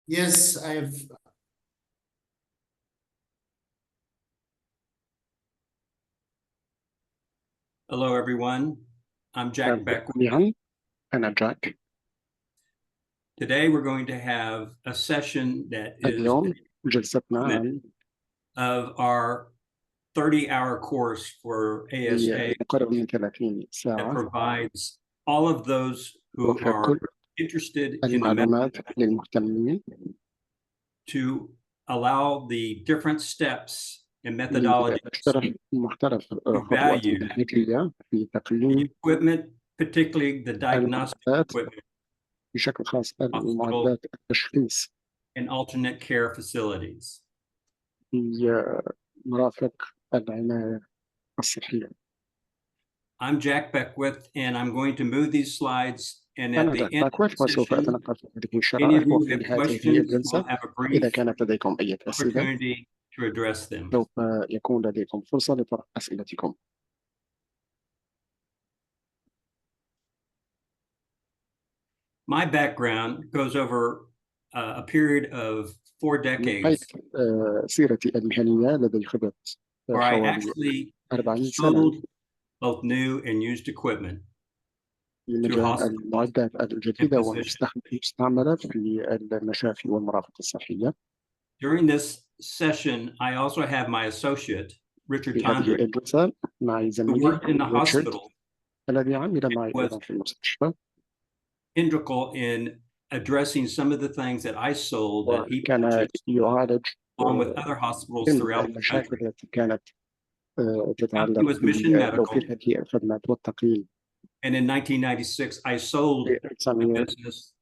Yes, I've. Hello, everyone. I'm Jack Beck. أنا جاك. Today, we're going to have a session that is اليوم جلستنا عن of our 30-hour course for ASA مقرب من 30 that ساعة provides all of those who وفق are كل interested in the المعلومات للمهتمين to allow the different steps and methodologies مختلف خطوات value المنهجية في the تقييم equipment, particularly the diagnostic المعدات equipment بشكل خاص المعدات التشخيص and alternate care facilities. في مرافق العناية الصحية. I'm Jack Beckwith, and I'm going to move these slides. And at أنا the جاك end of باكويت the وسوف session, أتنقل في هذه any الشرائح of you وفي have نهاية هذه questions, الجلسة we'll have a إذا brief كانت لديكم أي أسئلة opportunity to address them. سوف يكون لديكم فرصة لطرح أسئلتكم. My background goes over a period of 4 decades سيرتي المهنية لدي خبرة where I حوالي actually 40 سنة sold both new and used equipment في to مجال hospitals المعدات الجديدة and physicians. والمستعملة في المشافي والمرافق الصحية. During this session, I also have my associate, Richard في هذه Tondrick, الجلسة معي who زميلي worked in the ريتشارد hospital, الذي عمل معي was أيضا في المستشفى integral in addressing some of the things that I sold that he وكان purchased يعالج along with other hospitals throughout the المشاكل country. التي كانت The تتعلق company was Mission Medical, بتوفير هذه الخدمات والتقييم. and in 1996, I sold في the business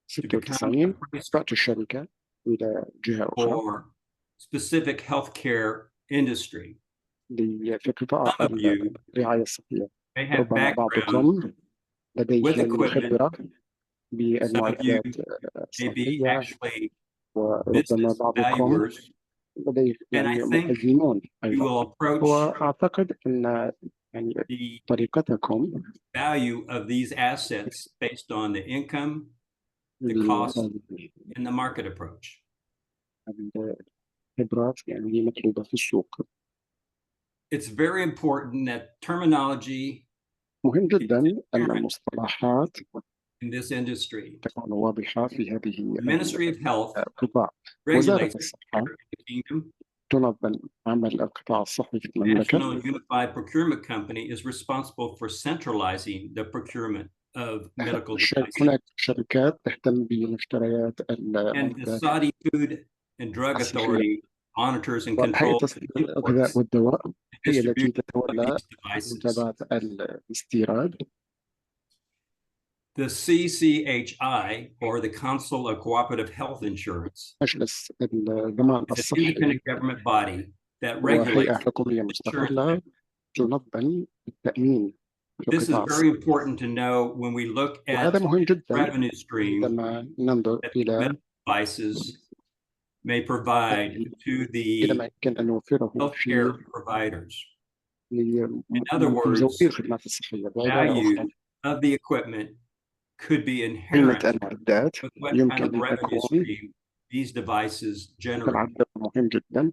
to become 1996 a price بعت الشركة إلى جهة أخرى for specific healthcare industry. في قطاع Some of you الرعاية الصحية. may have ربما background بعضكم لديه with equipment. خبرة Some of you بالمعدات may be الصحية actually وربما business بعضكم valuers, لديه and I think مقيمون you أيضا. will approach وأعتقد أن the طريقتكم value of these assets based on the income, the cost, and the market approach. الخبرات مطلوبة في السوق. It's very important that terminology مهم جدا أن المصطلحات in this industry. تكون واضحة في هذه The Ministry of Health القطاع. وزارة regulates الصحة the kingdom. تنظم عمل القطاع الصحي في المملكة. National Unified Procurement Company is responsible for centralizing the procurement of medical devices. هناك شركات تهتم بمشتريات And the المعدات. Saudi Food and Drug Authority monitors and هيئة controls الغذاء والدواء هي التي distribution of تتولى these devices. متابعة الاستيراد. The CCHI, or the Council of Cooperative Health Insurance, مجلس الضمان is an الصحي independent government body that وهيئة regulates حكومية مستقلة تنظم التأمين في This is القطاع very الصحي. important to know when we look at وهذا مهم جدا revenue stream عندما ننظر that إلى medical devices may provide to the ما يمكن أن نوفره healthcare في providers. In other لمزودي words, الخدمات الصحية. بعبارة value أخرى of the equipment could be قيمة inherent المعدات with what kind يمكن of أن revenue تكون stream these devices generate. تتعدد مهم جدا.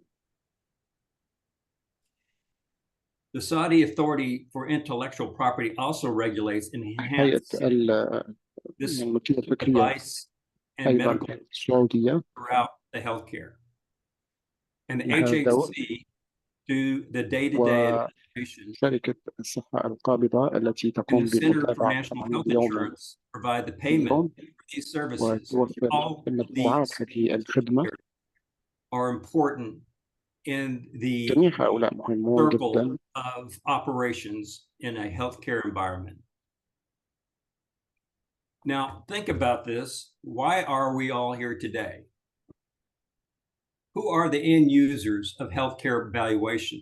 The Saudi Authority for Intellectual Property also regulates and هيئة enhances this الملكية الفكرية device and أيضا medical السعودية throughout the healthcare. And the لها دور. HHC do the day-to-day administration. شركة الصحة القابضة التي And تقوم the Center for بمتابعة National العمل Health يوما Insurance provide the payment يوم for these services. وتوفر All مدفوعات these هذه الخدمة. are important in the جميع هؤلاء مهمون circle جدا of operations in a healthcare environment. Now, think about this. Why are we all here today? Who are the end users of healthcare valuation?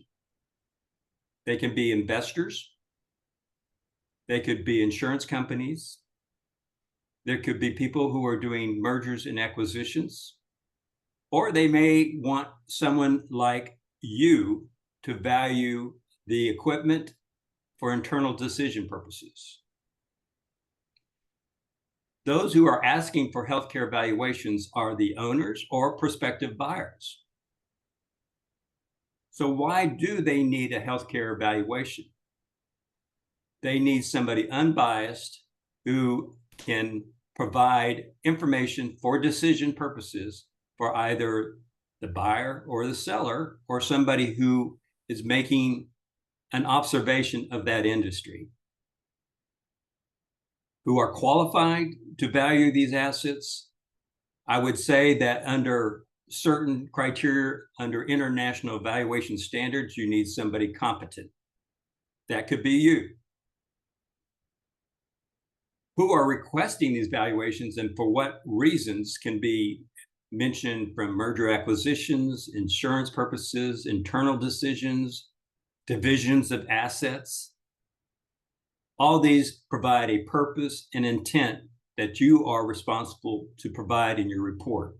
They can be investors. They could be insurance companies. There could be people who are doing mergers and acquisitions. Or they may want someone like you to value the equipment for internal decision purposes. those who are asking for healthcare evaluations are the owners or prospective buyers. So why do they need a healthcare evaluation? They need somebody unbiased who can provide information for decision purposes for either the buyer or the seller, or somebody who is making an observation of that industry, who are qualified to value these assets. I would say that under certain criteria, under international evaluation standards, you need somebody competent. That could be you. Who are requesting these valuations and for what reasons can be mentioned from merger acquisitions, insurance purposes, internal decisions, divisions of assets. All these provide a purpose and intent that you are responsible to provide in your report.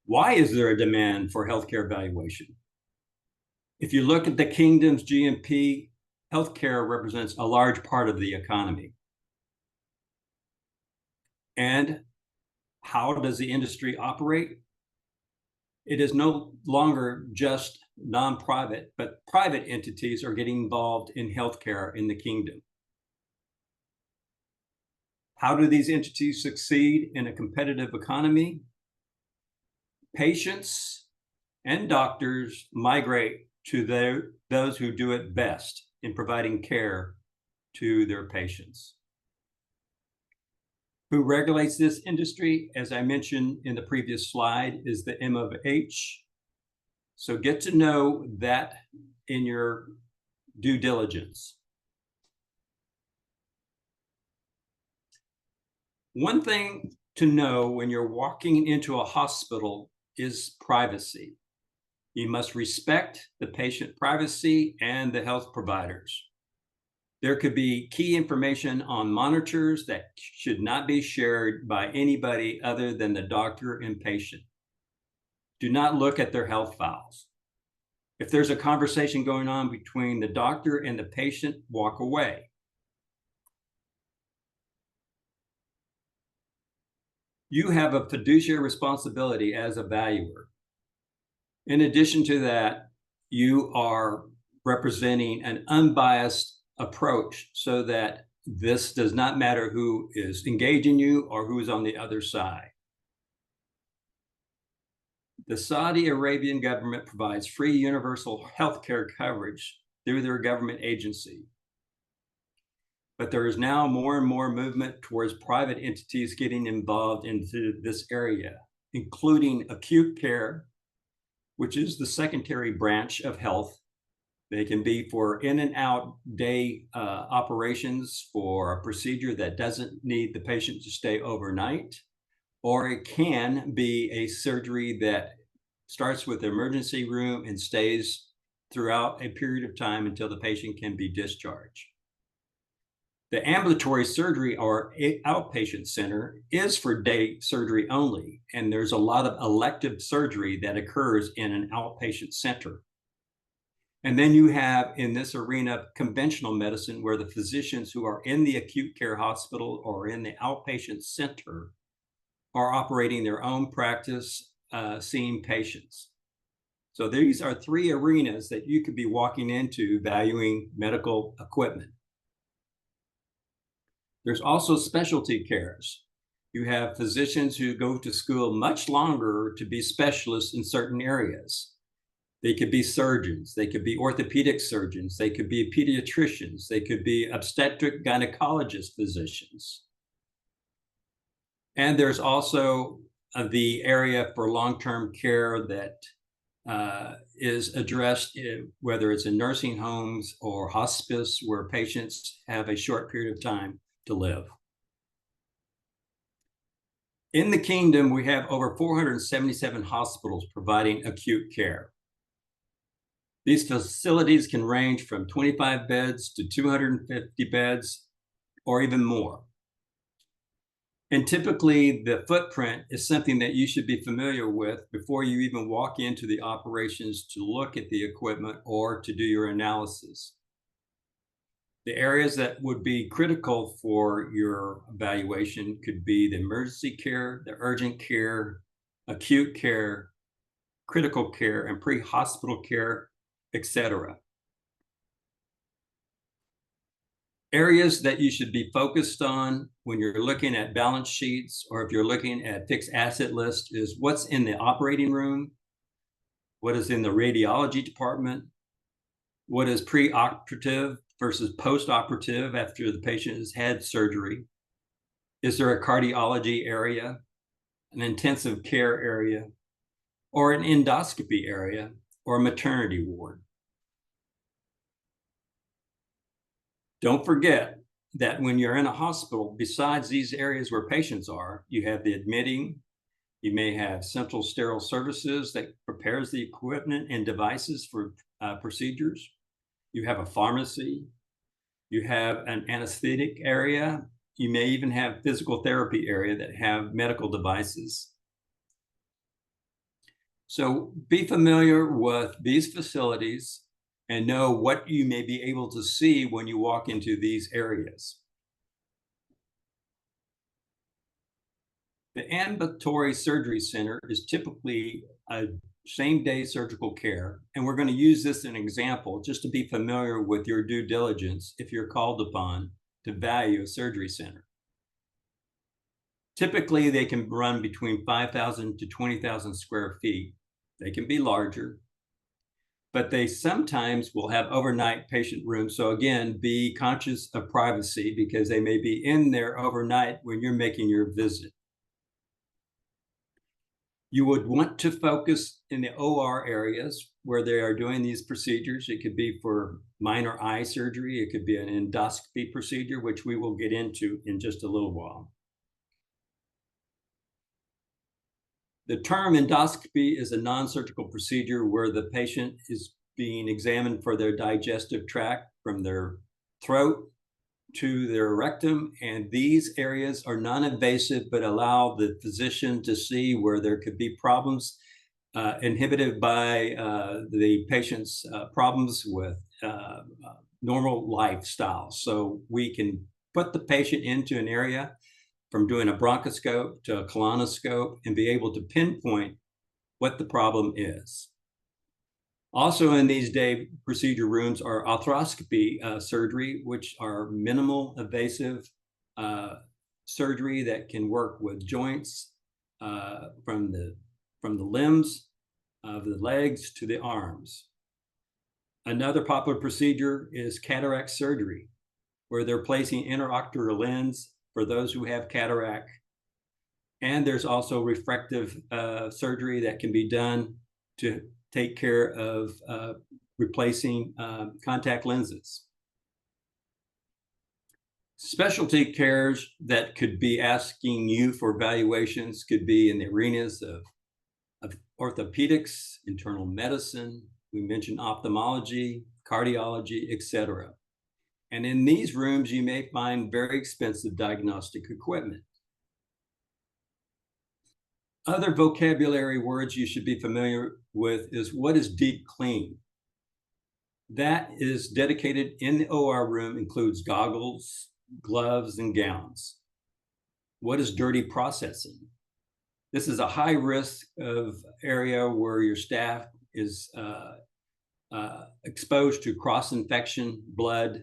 Why is there a demand for healthcare evaluation? If you look at the kingdom's GNP, healthcare represents a large part of the economy. And how does the industry operate? It is no longer just non-private, but private entities are getting involved in healthcare in the kingdom. How do these entities succeed in a competitive economy? Patients and doctors migrate to those who do it best in providing care to their patients. Who regulates this industry, as I mentioned in the previous slide, is the M of H. So get to know that in your due diligence. One thing to know when you're walking into a hospital is privacy. You must respect the patient privacy and the health providers. There could be key information on monitors that should not be shared by anybody other than the doctor and patient. Do not look at their health files. If there's a conversation going on between the doctor and the patient, walk away. You have a fiduciary responsibility as a valuer. In addition to that, you are representing an unbiased approach so that this does not matter who is engaging you or who's on the other side. The Saudi Arabian government provides free universal healthcare coverage through their government agency. But there is now more and more movement towards private entities getting involved into this area, including acute care, which is the secondary branch of health. They can be for in and out day operations for a procedure that doesn't need the patient to stay overnight, or it can be a surgery that starts with the emergency room and stays throughout a period of time until the patient can be discharged. The ambulatory surgery or outpatient center is for day surgery only, and there's a lot of elective surgery that occurs in an outpatient center. And then you have in this arena conventional medicine where the physicians who are in the acute care hospital or in the outpatient center are operating their own practice, seeing patients. So these are three arenas that you could be walking into valuing medical equipment. There's also specialty cares. You have physicians who go to school much longer to be specialists in certain areas. They could be surgeons, they could be orthopedic surgeons, they could be pediatricians, they could be obstetric gynecologist physicians. And there's also the area for long-term care that is addressed, whether it's in nursing homes or hospice, where patients have a short period of time to live. In the kingdom, we have over 477 hospitals providing acute care. These facilities can range from 25 beds to 250 beds or even more. And typically the footprint is something that you should be familiar with before you even walk into the operations to look at the equipment or to do your analysis. The areas that would be critical for your evaluation could be the emergency care, the urgent care, acute care, critical care, and pre-hospital care, etc. Areas that you should be focused on when you're looking at balance sheets, or if you're looking at fixed asset list, is what's in the operating room, what is in the radiology department, what is pre-operative versus post-operative after the patient has had surgery. Is there a cardiology area, an intensive care area, or an endoscopy area, or a maternity ward? Don't forget that when you're in a hospital, besides these areas where patients are, you have the admitting, you may have central sterile services that prepares the equipment and devices for procedures. You have a pharmacy, you have an anesthetic area, you may even have physical therapy area that have medical devices. So be familiar with these facilities and know what you may be able to see when you walk into these areas. The ambulatory surgery center is typically a same-day surgical care, and we're going to use this as an example just to be familiar with your due diligence if you're called upon to value a surgery center. Typically, they can run between 5,000 to 20,000 square feet. They can be larger, but they sometimes will have overnight patient rooms. So again, be conscious of privacy because they may be in there overnight when you're making your visit. You would want to focus in the OR areas where they are doing these procedures. It could be for minor eye surgery. It could be an endoscopy procedure, which we will get into in just a little while. The term endoscopy is a non-surgical procedure where the patient is being examined for their digestive tract from their throat to their rectum, and these areas are non-invasive but allow the physician to see where there could be problems inhibited by the patient's problems with normal lifestyle. So we can put the patient into an area from doing a bronchoscope to a colonoscope and be able to pinpoint what the problem is. Also in these day procedure rooms are arthroscopy surgery, which are minimal invasive surgery that can work with joints from the limbs of the legs to the arms. Another popular procedure is cataract surgery, where they're placing intraocular lens for those who have cataract. And there's also refractive surgery that can be done to take care of replacing contact lenses. Specialty cares that could be asking you for evaluations could be in the arenas of orthopedics, internal medicine, we mentioned ophthalmology, cardiology, etc. And in these rooms, you may find very expensive diagnostic equipment. Other vocabulary words you should be familiar with is what is deep clean. That is dedicated in the OR room, includes goggles, gloves, and gowns. What is dirty processing? This is a high risk of area where your staff is exposed to cross-infection, bloody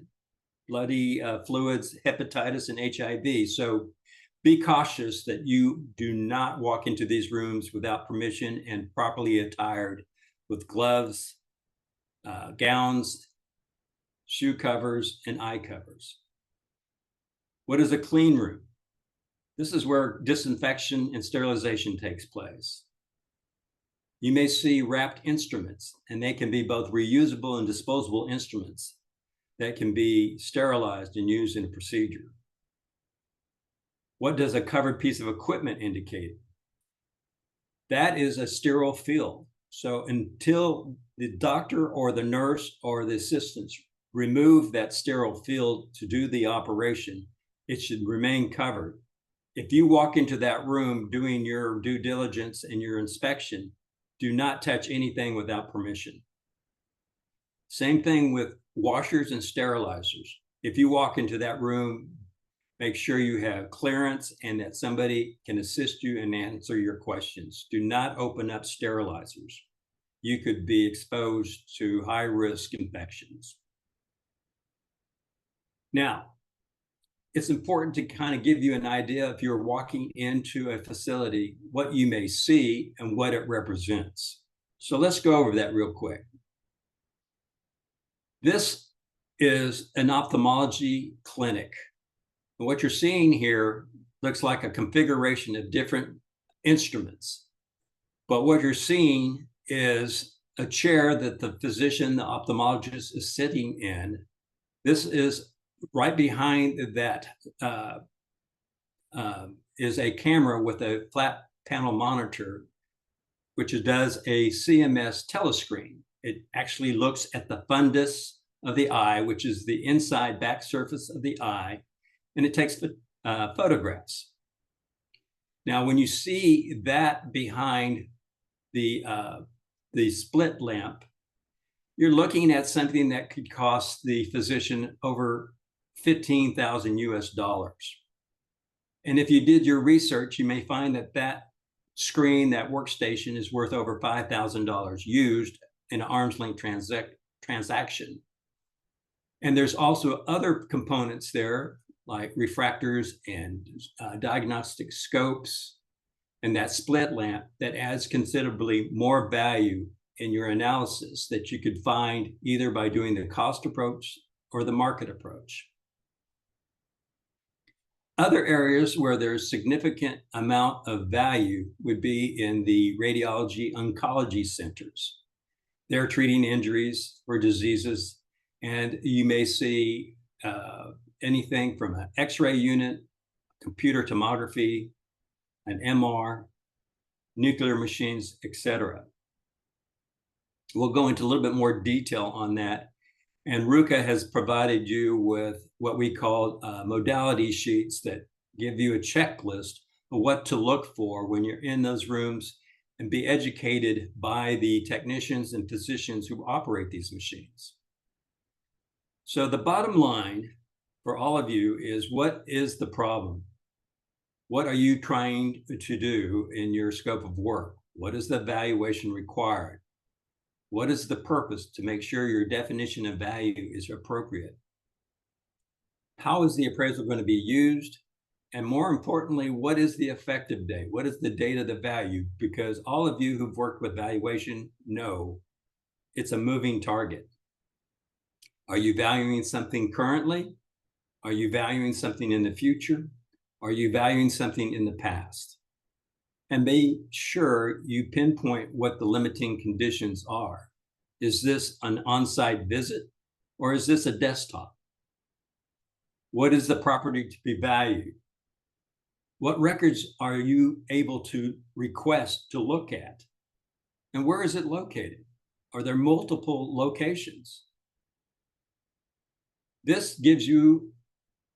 fluids, hepatitis, and HIV. So be cautious that you do not walk into these rooms without permission and properly attired with gloves, gowns, shoe covers, and eye covers. What is a clean room? This is where disinfection and sterilization takes place. You may see wrapped instruments, and they can be both reusable and disposable instruments that can be sterilized and used in a procedure. What does a covered piece of equipment indicate? That is a sterile field. So until the doctor or the nurse or the assistants remove that sterile field to do the operation, it should remain covered. If you walk into that room doing your due diligence and your inspection, do not touch anything without permission. Same thing with washers and sterilizers. If you walk into that room, make sure you have clearance and that somebody can assist you and answer your questions. Do not open up sterilizers. You could be exposed to high-risk infections. Now, it's important to kind of give you an idea if you're walking into a facility, what you may see and what it represents. So let's go over that real quick. This is an ophthalmology clinic. And what you're seeing here looks like a configuration of different instruments. But what you're seeing is a chair that the physician, the ophthalmologist, is sitting in. This is right behind that is a camera with a flat panel monitor, which does a CMS telescreen. It actually looks at the fundus of the eye, which is the inside back surface of the eye, and it takes photographs. Now, when you see that behind the split lamp, you're looking at something that could cost the physician over $15,000 US. And if you did your research, you may find that that screen, that workstation, is worth over $5,000 used in an arm's length transaction. And there's also other components there, like refractors and diagnostic scopes, and that split lamp that adds considerably more value in your analysis that you could find either by doing the cost approach or the market approach. Other areas where there's significant amount of value would be in the radiology oncology centers. They're treating injuries or diseases, and you may see anything from an X-ray unit, computer tomography, an MR, nuclear machines, etc. We'll go into a little bit more detail on that. And Ruka has provided you with what we call modality sheets that give you a checklist of what to look for when you're in those rooms, and be educated by the technicians and physicians who operate these machines. So the bottom line for all of you is, what is the problem? What are you trying to do in your scope of work? What is the evaluation required? What is the purpose to make sure your definition of value is appropriate? How is the appraisal going to be used? And more importantly, what is the effective date? What is the date of the value? Because all of you who've worked with valuation know it's a moving target. Are you valuing something currently? Are you valuing something in the future? Are you valuing something in the past? And make sure you pinpoint what the limiting conditions are. Is this an on-site visit, or is this a desktop? What is the property to be valued? What records are you able to request to look at? And where is it located? Are there multiple locations? This gives you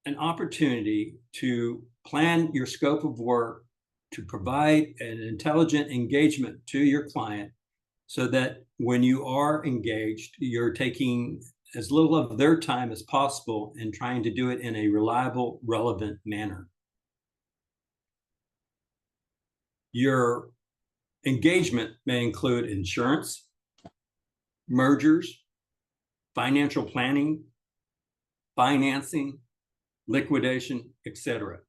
an opportunity to plan your scope of work, to provide an intelligent engagement to your client, so that when you are engaged, you're taking as little of their time as possible and trying to do it in a reliable, relevant manner. Your engagement may include insurance, mergers, financial planning, financing, liquidation, etc.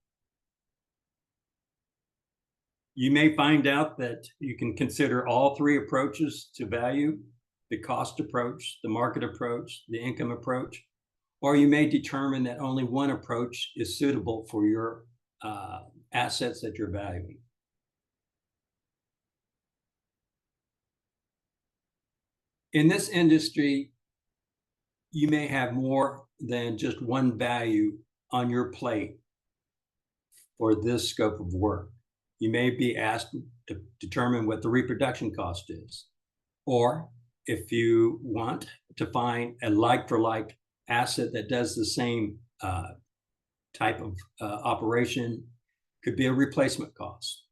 You may find out that you can consider all three approaches to value: the cost approach, the market approach, the income approach, or you may determine that only one approach is suitable for your assets that you're valuing. In this industry, you may have more than just one value on your plate for this scope of work. You may be asked to determine what the reproduction cost is. Or if you want to find a like-for-like asset that does the same type of operation, could be a replacement cost.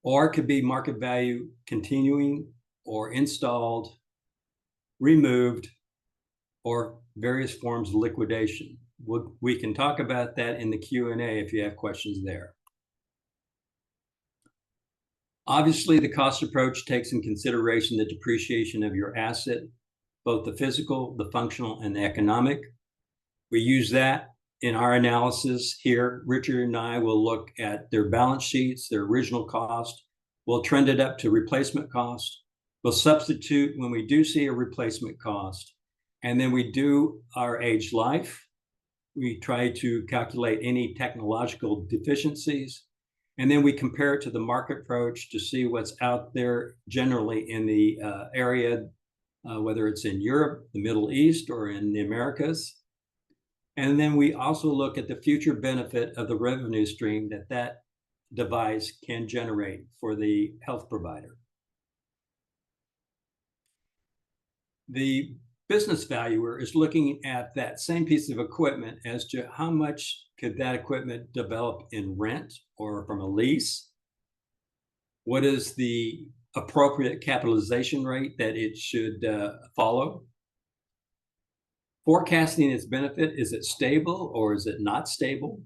Or it could be market value continuing or installed, removed, or various forms of liquidation. We can talk about that in the Q&A if you have questions there. Obviously, the cost approach takes in consideration the depreciation of your asset, both the physical, the functional, and the economic. We use that in our analysis here. Richard and I will look at their balance sheets, their original cost. We'll trend it up to replacement cost. We'll substitute when we do see a replacement cost. And then we do our age life. We try to calculate any technological deficiencies. And then we compare it to the market approach to see what's out there generally in the area, whether it's in Europe, the Middle East, or in the Americas. And then we also look at the future benefit of the revenue stream that device can generate for the health provider. The business valuer is looking at that same piece of equipment as to how much could that equipment develop in rent or from a lease? What is the appropriate capitalization rate that it should follow? Forecasting its benefit, is it stable or is it not stable?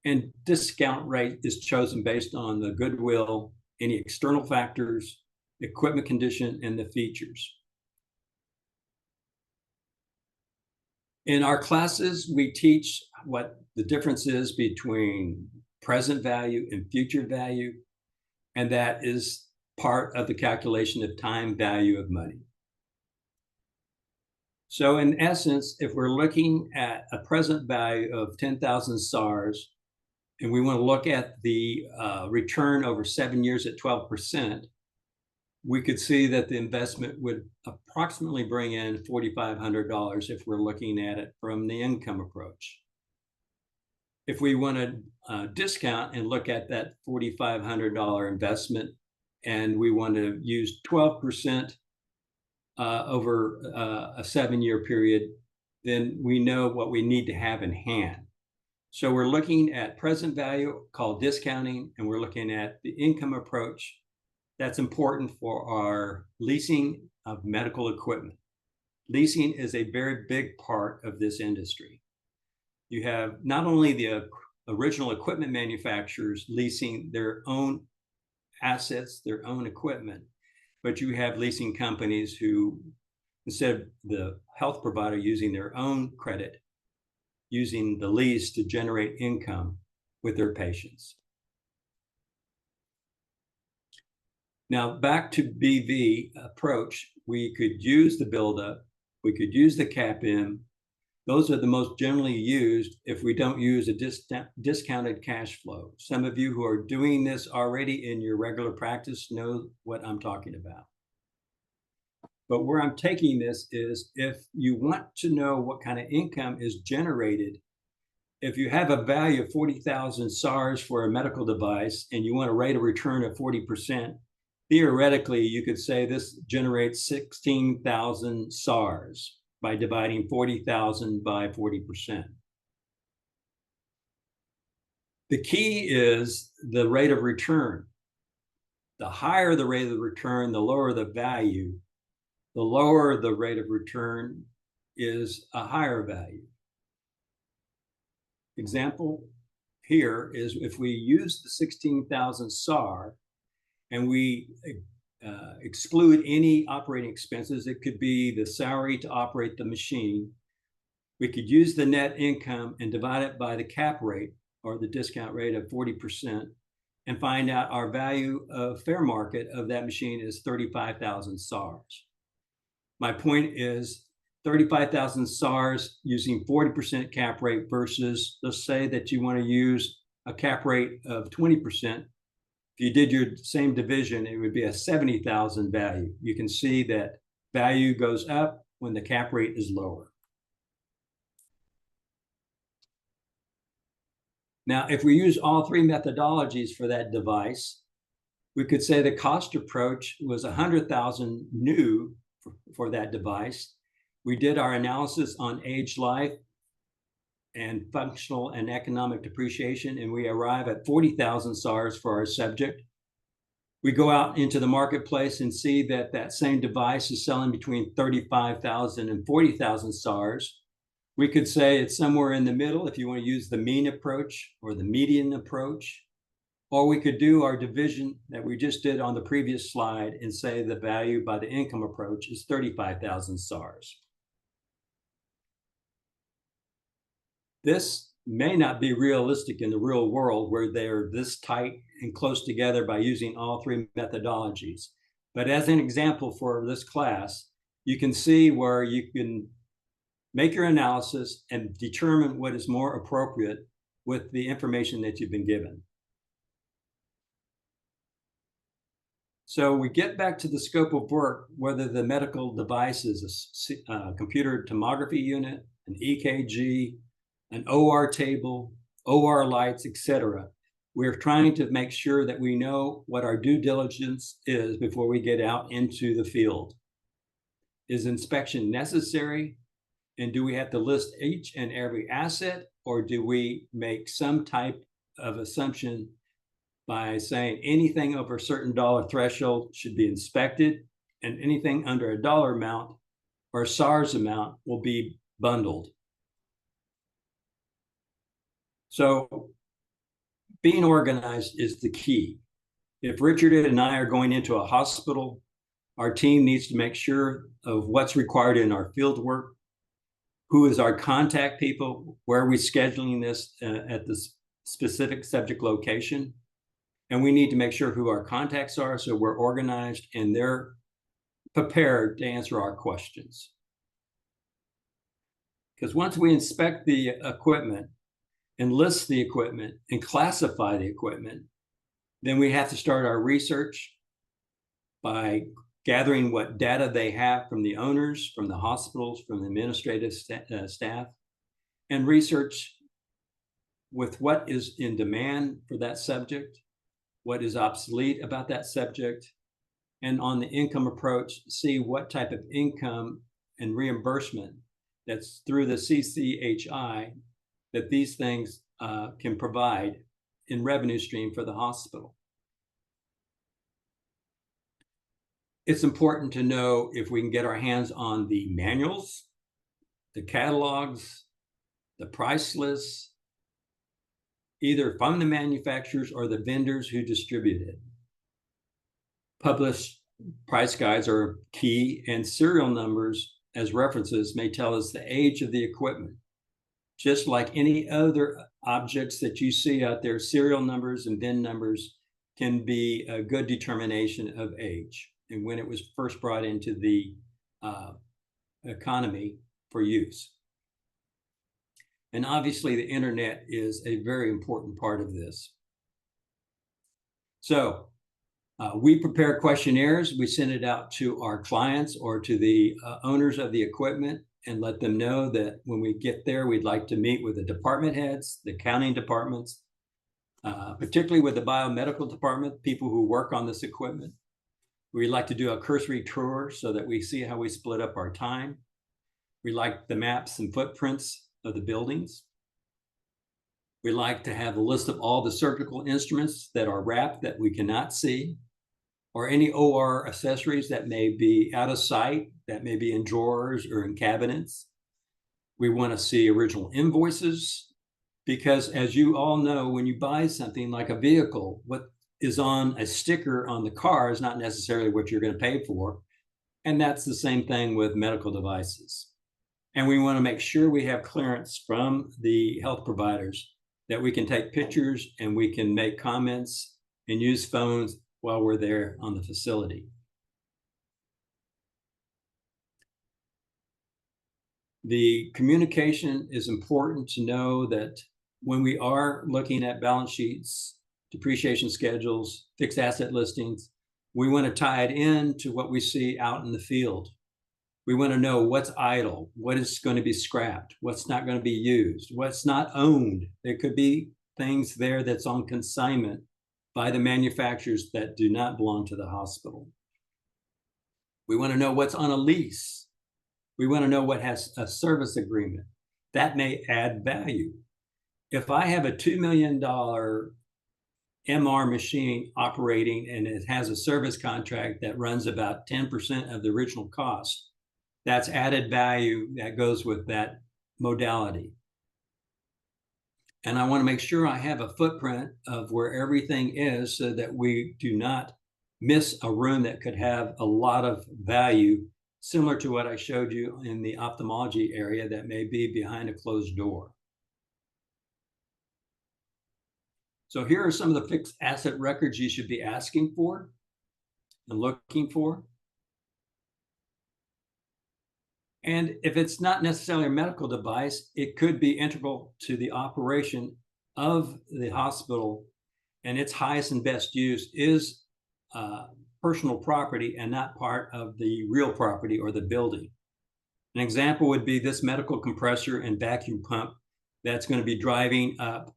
And discount rate is chosen based on the goodwill, any external factors, equipment condition, and the features. In our classes, we teach what the difference is between present value and future value, and that is part of the calculation of time value of money. So in essence, if we're looking at a present value of 10,000 SARs, and we want to look at the return over 7 years at 12%, we could see that the investment would approximately bring in $4,500 if we're looking at it from the income approach. If we want to discount and look at that $4,500 investment, and we want to use 12% over a 7-year period, then we know what we need to have in hand. So we're looking at present value called discounting, and we're looking at the income approach. That's important for our leasing of medical equipment. Leasing is a very big part of this industry. You have not only the original equipment manufacturers leasing their own assets, their own equipment, but you have leasing companies who, instead of the health provider using their own credit, using the lease to generate income with their patients. Now, back to BV approach, we could use the buildup, we could use the CAPM. Those are the most generally used if we don't use a discounted cash flow. Some of you who are doing this already in your regular practice know what I'm talking about. But where I'm taking this is if you want to know what kind of income is generated, if you have a value of 40,000 SARs for a medical device and you want a rate of return of 40%, theoretically, you could say this generates 16,000 SARs by dividing 40,000 by 40%. The key is the rate of return. The higher the rate of return, the lower the value. The lower the rate of return is a higher value. Example here is if we use the 16,000 SAR and we exclude any operating expenses, it could be the salary to operate the machine. We could use the net income and divide it by the cap rate or the discount rate of 40% and find out our value of fair market of that machine is 35,000 SARs. My point is 35,000 SARs using 40% cap rate versus, let's say that you want to use a cap rate of 20%. If you did your same division, it would be a 70,000 value. You can see that value goes up when the cap rate is lower. Now, if we use all three methodologies for that device, we could say the cost approach was 100,000 new for that device. We did our analysis on age life and functional and economic depreciation, and we arrive at 40,000 SARs for our subject. we go out into the marketplace and see that that same device is selling between 35,000 and 40,000 SARs, we could say it's somewhere in the middle if you want to use the mean approach or the median approach. Or we could do our division that we just did on the previous slide and say the value by the income approach is 35,000 SARs. This may not be realistic in the real world where they're this tight and close together by using all three methodologies. But as an example for this class, you can see where you can make your analysis and determine what is more appropriate with the information that you've been given. So we get back to the scope of work, whether the medical device is a computer tomography unit, an EKG, an OR table, OR lights, etc. We're trying to make sure that we know what our due diligence is before we get out into the field. Is inspection necessary? And do we have to list each and every asset, or do we make some type of assumption by saying anything over a certain dollar threshold should be inspected, and anything under a dollar amount or SARS amount will be bundled? So being organized is the key. If Richard and I are going into a hospital, our team needs to make sure of what's required in our field work, who is our contact people, where are we scheduling this at the specific subject location, and we need to make sure who our contacts are so we're organized and they're prepared to answer our questions. Because once we inspect the equipment and list the equipment and classify the equipment, then we have to start our research by gathering what data they have from the owners, from the hospitals, from the administrative staff, and research with what is in demand for that subject, what is obsolete about that subject, and on the income approach, see what type of income and reimbursement that's through the CCHI that these things can provide in revenue stream for the hospital. It's important to know if we can get our hands on the manuals, the catalogs, the price lists, either from the manufacturers or the vendors who distribute it. Published price guides are key, and serial numbers as references may tell us the age of the equipment. Just like any other objects that you see out there, serial numbers and VIN numbers can be a good determination of age and when it was first brought into the economy for use. And obviously the internet is a very important part of this. So we prepare questionnaires. We send it out to our clients or to the owners of the equipment and let them know that when we get there, we'd like to meet with the department heads, the accounting departments, particularly with the biomedical department, people who work on this equipment. We'd like to do a cursory tour so that we see how we split up our time. We like the maps and footprints of the buildings. We like to have a list of all the surgical instruments that are wrapped that we cannot see, or any OR accessories that may be out of sight, that may be in drawers or in cabinets. We want to see original invoices, because as you all know, when you buy something like a vehicle, what is on a sticker on the car is not necessarily what you're going to pay for. And that's the same thing with medical devices. And we want to make sure we have clearance from the health providers that we can take pictures and we can make comments and use phones while we're there on the facility. The communication is important to know that when we are looking at balance sheets, depreciation schedules, fixed asset listings, we want to tie it in to what we see out in the field. We want to know what's idle, what is going to be scrapped, what's not going to be used, what's not owned. There could be things there that's on consignment by the manufacturers that do not belong to the hospital. We want to know what's on a lease. We want to know what has a service agreement. That may add value. If I have a $2 million MR machine operating and it has a service contract that runs about 10% of the original cost, that's added value that goes with that modality. And I want to make sure I have a footprint of where everything is so that we do not miss a room that could have a lot of value, similar to what I showed you in the ophthalmology area that may be behind a closed door. So here are some of the fixed asset records you should be asking for and looking for. And if it's not necessarily a medical device, it could be integral to the operation of the hospital, and its highest and best use is personal property and not part of the real property or the building. An example would be this medical compressor and vacuum pump that's going to be driving up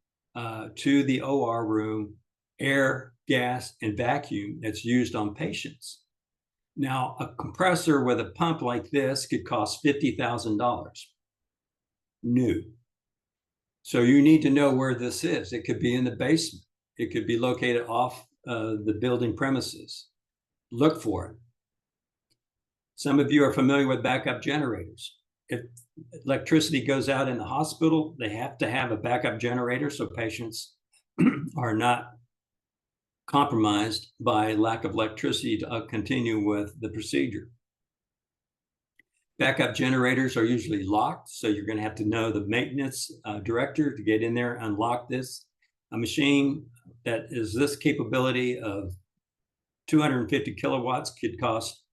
to the OR room, air, gas, and vacuum that's used on patients. Now, a compressor with a pump like this could cost $50,000 new. So you need to know where this is. It could be in the basement. It could be located off the building premises. Look for it. Some of you are familiar with backup generators. If electricity goes out in the hospital, they have to have a backup generator so patients are not compromised by lack of electricity to continue with the procedure. Backup generators are usually locked, so you're going to have to know the maintenance director to get in there and unlock this. A machine that is this capability of 250 kilowatts could cost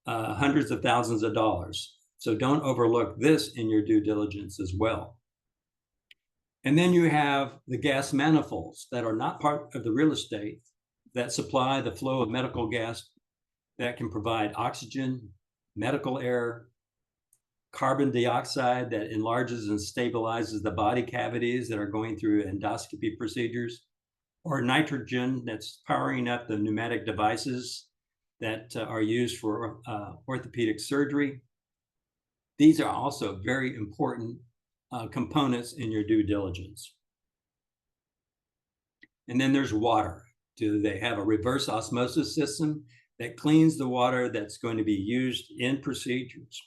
hundreds of thousands of dollars. So don't overlook this in your due diligence as well. And then you have the gas manifolds that are not part of the real estate that supply the flow of medical gas that can provide oxygen, medical air, carbon dioxide that enlarges and stabilizes the body cavities that are going through endoscopy procedures, or nitrogen that's powering up the pneumatic devices that are used for orthopedic surgery. These are also very important components in your due diligence. And then there's water. Do they have a reverse osmosis system that cleans the water that's going to be used in procedures?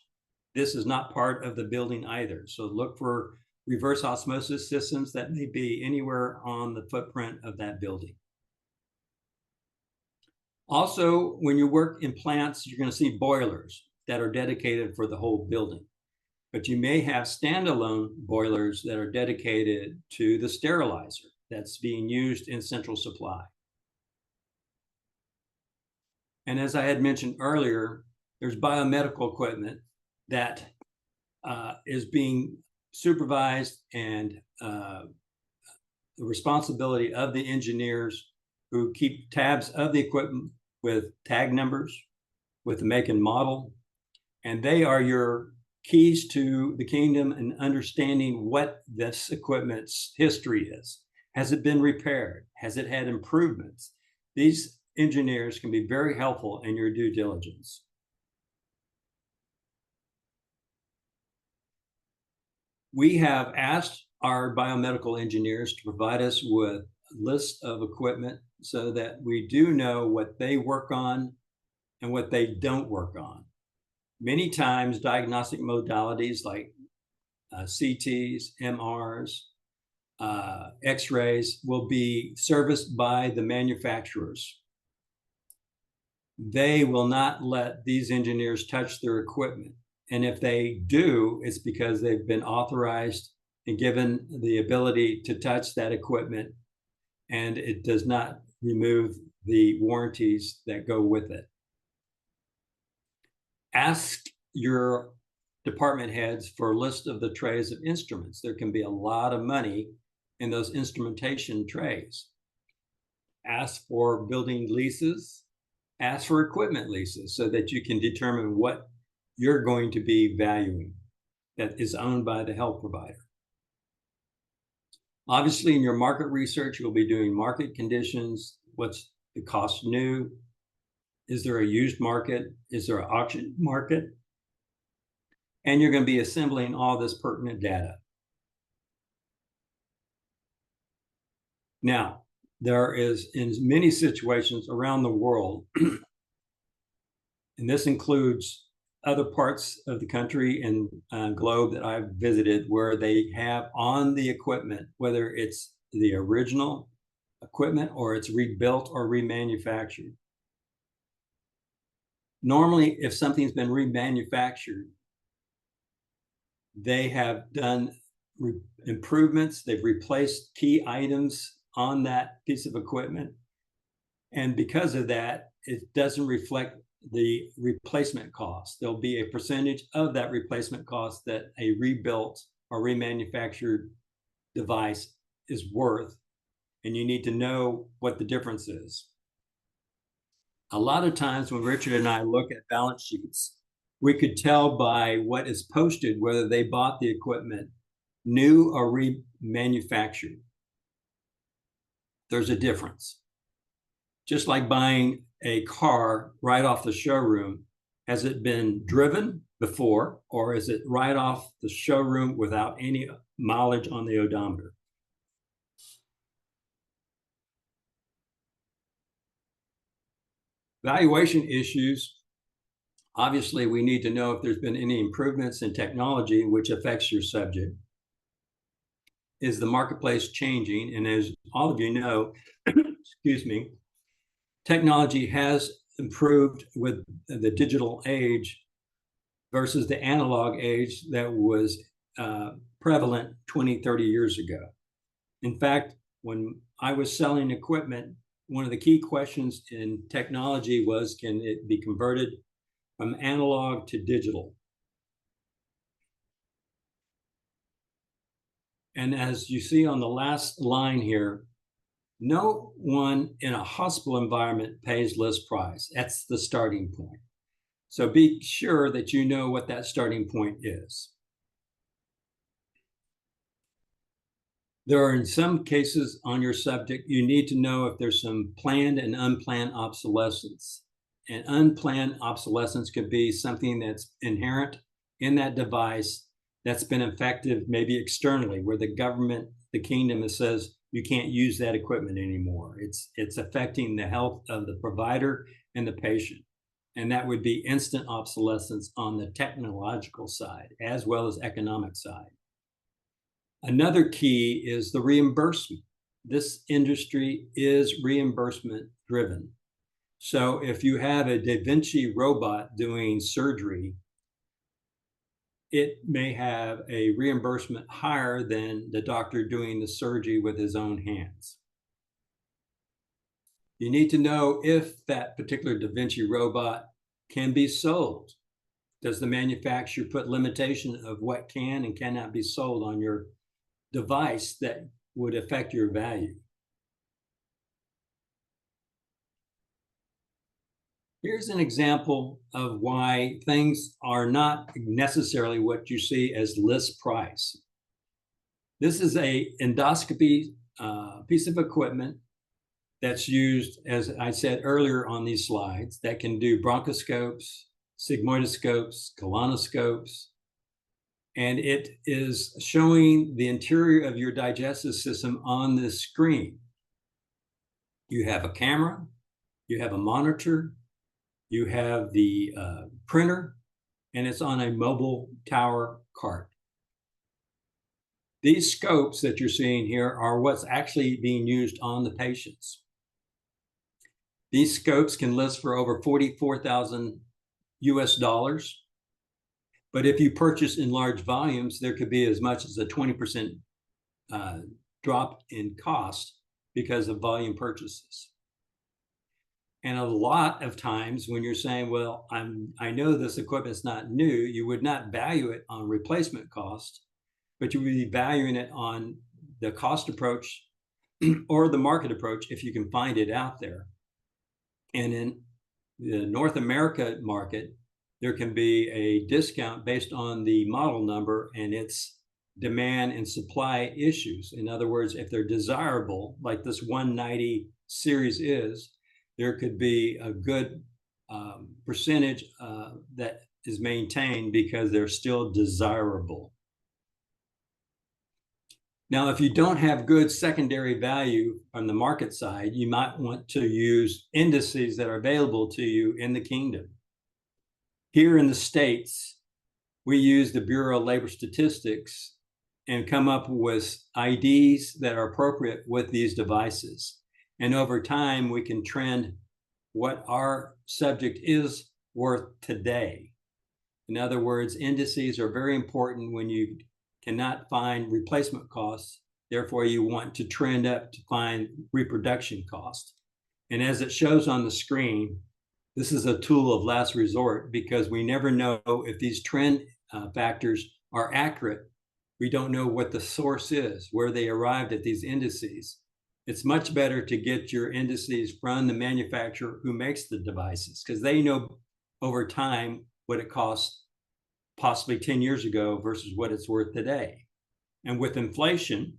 This is not part of the building either. So look for reverse osmosis systems that may be anywhere on the footprint of that building. Also, when you work in plants, you're going to see boilers that are dedicated for the whole building. But you may have standalone boilers that are dedicated to the sterilizer that's being used in central supply. And as I had mentioned earlier, there's biomedical equipment that is being supervised and the responsibility of the engineers who keep tabs of the equipment with tag numbers, with the make and model. And they are your keys to the kingdom and understanding what this equipment's history is. Has it been repaired? Has it had improvements? These engineers can be very helpful in your due diligence. We have asked our biomedical engineers to provide us with a list of equipment so that we do know what they work on and what they don't work on. Many times, diagnostic modalities like CTs, MRs, X-rays will be serviced by the manufacturers. They will not let these engineers touch their equipment. And if they do, it's because they've been authorized and given the ability to touch that equipment, and it does not remove the warranties that go with it. Ask your department heads for a list of the trays of instruments. There can be a lot of money in those instrumentation trays. Ask for building leases, ask for equipment leases so that you can determine what you're going to be valuing that is owned by the health provider. Obviously, in your market research, you'll be doing market conditions. What's the cost new? Is there a used market? Is there an auction market? And you're going to be assembling all this pertinent data. Now, there is, in many situations around the world, and this includes other parts of the country and globe that I've visited, where they have on the equipment, whether it's the original equipment or it's rebuilt or remanufactured. Normally, if something's been remanufactured, they have done improvements, they've replaced key items on that piece of equipment. And because of that, it doesn't reflect the replacement cost. There'll be a percentage of that replacement cost that a rebuilt or remanufactured device is worth, and you need to know what the difference is. A lot of times when Richard and I look at balance sheets, we could tell by what is posted whether they bought the equipment new or remanufactured. There's a difference. Just like buying a car right off the showroom, has it been driven before, or is it right off the showroom without any mileage on the odometer? Valuation issues. Obviously, we need to know if there's been any improvements in technology which affects your subject. Is the marketplace changing? And as all of you know, excuse me, technology has improved with the digital age versus the analog age that was prevalent 20, 30 years ago. In fact, when I was selling equipment, one of the key questions in technology was, can it be converted from analog to digital? And as you see on the last line here, no one in a hospital environment pays list price. That's the starting point. So be sure that you know what that starting point is. There are, in some cases on your subject, you need to know if there's some planned and unplanned obsolescence. And unplanned obsolescence could be something that's inherent in that device that's been effective maybe externally, where the government, the kingdom, says you can't use that equipment anymore. It's affecting the health of the provider and the patient. And that would be instant obsolescence on the technological side, as well as economic side. Another key is the reimbursement. This industry is reimbursement driven. So if you have a Da Vinci robot doing surgery, it may have a reimbursement higher than the doctor doing the surgery with his own hands. You need to know if that particular Da Vinci robot can be sold. Does the manufacturer put limitation of what can and cannot be sold on your device that would affect your value? Here's an example of why things are not necessarily what you see as list price. This is a endoscopy piece of equipment that's used, as I said earlier on these slides, that can do bronchoscopes, sigmoidoscopes, colonoscopes, and it is showing the interior of your digestive system on this screen. You have a camera, you have a monitor, you have the printer, and it's on a mobile tower cart. These scopes that you're seeing here are what's actually being used on the patients. These scopes can list for over $44,000 US. But if you purchase in large volumes, there could be as much as a 20% drop in cost because of volume purchases. And a lot of times when you're saying, well, I know this equipment's not new, you would not value it on replacement cost, but you would be valuing it on the cost approach or the market approach if you can find it out there. And in the North America market, there can be a discount based on the model number and its demand and supply issues. In other words, if they're desirable, like this 190 series is, there could be a good percentage that is maintained because they're still desirable. Now, if you don't have good secondary value on the market side, you might want to use indices that are available to you in the kingdom. Here in the States, we use the Bureau of Labor Statistics and come up with IDs that are appropriate with these devices. And over time, we can trend what our subject is worth today. In other words, indices are very important when you cannot find replacement costs. Therefore, you want to trend up to find reproduction cost. And as it shows on the screen, this is a tool of last resort because we never know if these trend factors are accurate. We don't know what the source is, where they arrived at these indices. It's much better to get your indices from the manufacturer who makes the devices because they know over time what it costs possibly 10 years ago versus what it's worth today. And with inflation,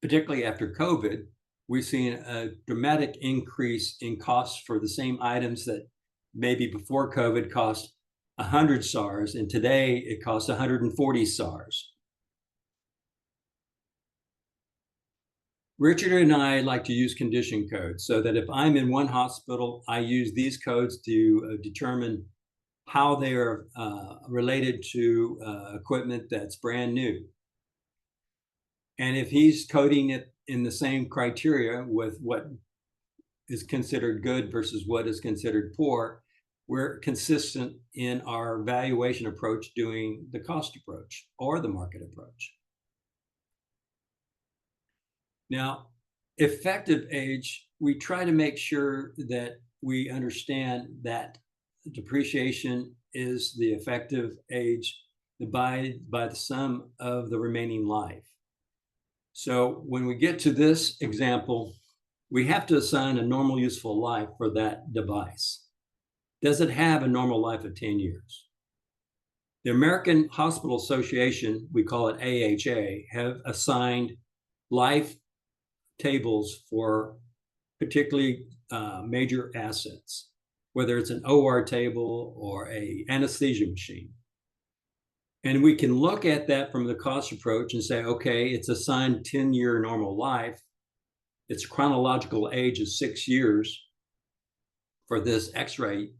particularly after COVID, we've seen a dramatic increase in costs for the same items that maybe before COVID cost 100 SARS, and today it costs 140 SARS. Richard and I like to use condition codes so that if I'm in one hospital, I use these codes to determine how they are related to equipment that's brand new. And if he's coding it in the same criteria with what is considered good versus what is considered poor, we're consistent in our valuation approach doing the cost approach or the market approach. Now, effective age, we try to make sure that we understand that depreciation is the effective age divided by the sum of the remaining life. So when we get to this example, we have to assign a normal useful life for that device. Does it have a normal life of 10 years? The American Hospital Association, we call it AHA, have assigned life tables for particularly major assets, whether it's an OR table or an anesthesia machine. And we can look at that from the cost approach and say, okay, it's assigned 10-year normal life. Its chronological age is 6 years for this X-ray.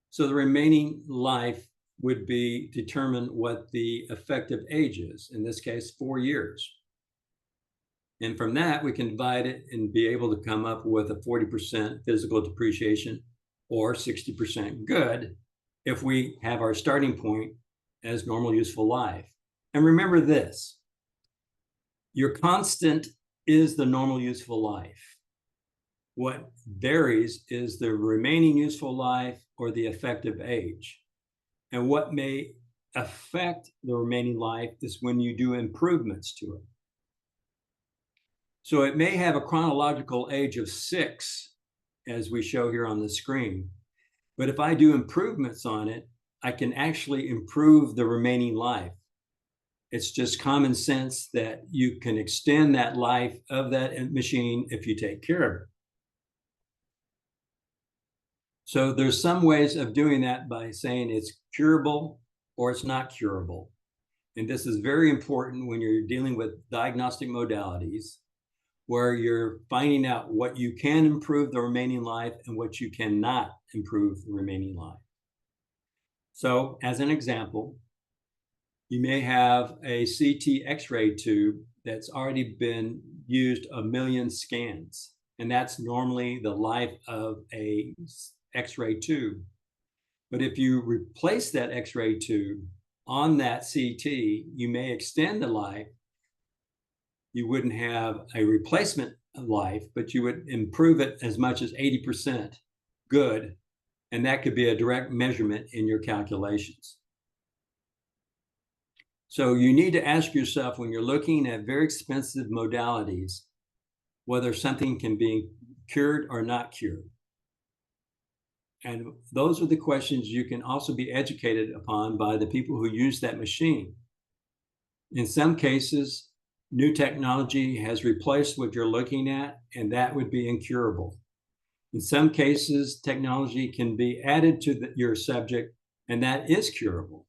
So the remaining life would be determine what the effective age is, in this case, 4 years. And from that, we can divide it and be able to come up with a 40% physical depreciation or 60% good if we have our starting point as normal useful life. And remember this, your constant is the normal useful life. What varies is the remaining useful life or the effective age. And what may affect the remaining life is when you do improvements to it. So it may have a chronological age of 6, as we show here on the screen. But if I do improvements on it, I can actually improve the remaining life. It's just common sense that you can extend that life of that machine if you take care of it. So there's some ways of doing that by saying it's curable or it's not curable. And this is very important when you're dealing with diagnostic modalities, where you're finding out what you can improve the remaining life and what you cannot improve the remaining life. So as an example, you may have a CT X-ray tube that's already been used 1 million scans, and that's normally the life of a X-ray tube. But if you replace that X-ray tube on that CT, you may extend the life. You wouldn't have a replacement life, but you would improve it as much as 80% good. And that could be a direct measurement in your calculations. So you need to ask yourself when you're looking at very expensive modalities, whether something can be cured or not cured. And those are the questions you can also be educated upon by the people who use that machine. In some cases, new technology has replaced what you're looking at, and that would be incurable. In some cases, technology can be added to your subject, and that is curable.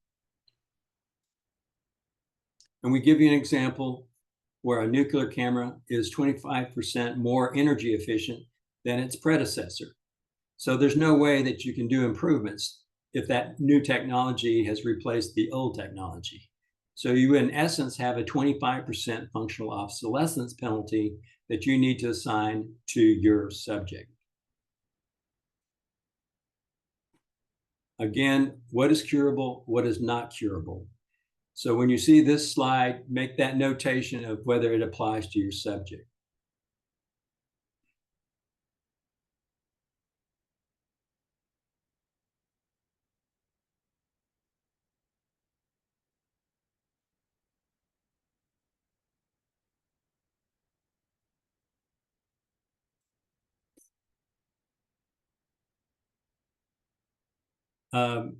And we give you an example where a nuclear camera is 25% more energy efficient than its predecessor. So there's no way that you can do improvements if that new technology has replaced the old technology. So you, in essence, have a 25% functional obsolescence penalty that you need to assign to your subject. Again, what is curable, what is not curable? So when you see this slide, make that notation of whether it applies to your subject.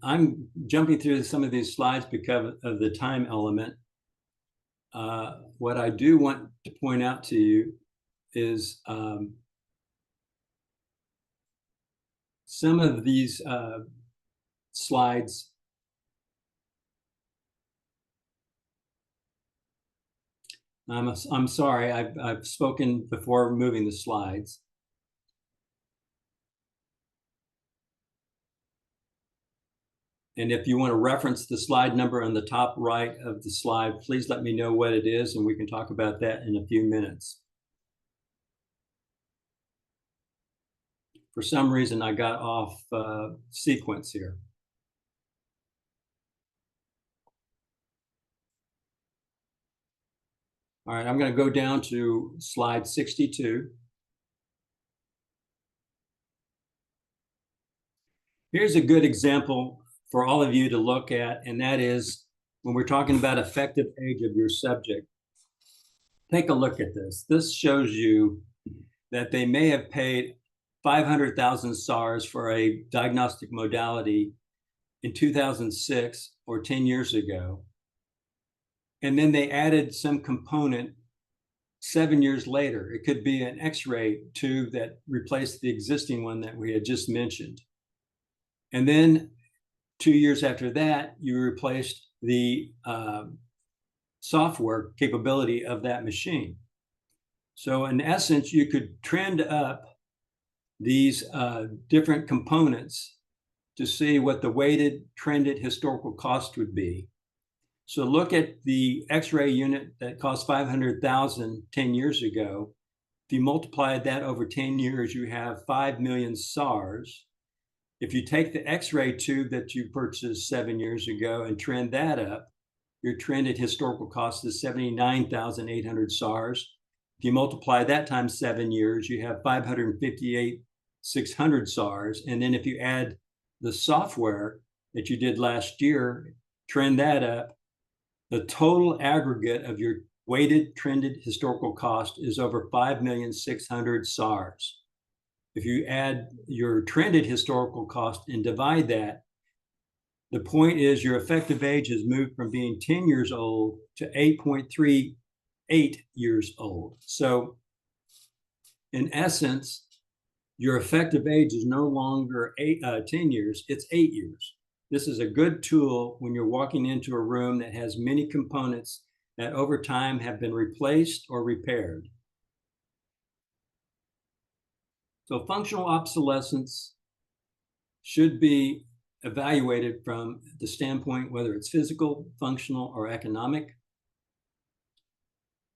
I'm jumping through some of these slides because of the time element. What I do want to point out to you is some of these slides I'm sorry, I've spoken before moving the slides. And if you want to reference the slide number on the top right of the slide, please let me know what it is, and we can talk about that in a few minutes. For some reason, I got off sequence here. All right, I'm going to go down to slide 62. Here's a good example for all of you to look at, and that is when we're talking about effective age of your subject. Take a look at this. This shows you that they may have paid 500,000 SARS for a diagnostic modality in 2006 or 10 years ago. And then they added some component 7 years later. It could be an X-ray tube that replaced the existing one that we had just mentioned. And then 2 years after that, you replaced the software capability of that machine. So in essence, you could trend up these different components to see what the weighted trended historical cost would be. So look at the X-ray unit that cost 500,000 10 years ago. If you multiply that over 10 years, you have 5 million SARS. If you take the X-ray tube that you purchased 7 years ago and trend that up, your trended historical cost is 79,800 SARS. If you multiply that times 7 years, you have 558,600 SARS. And then if you add the software that you did last year, trend that up, the total aggregate of your weighted trended historical cost is over 5,600,000 SARS. If you add your trended historical cost and divide that, the point is your effective age has moved from being 10 years old to 8.38 years old. So in essence, your effective age is no longer 10 years, it's 8 years. This is a good tool when you're walking into a room that has many components that over time have been replaced or repaired. So functional obsolescence should be evaluated from the standpoint whether it's physical, functional, or economic.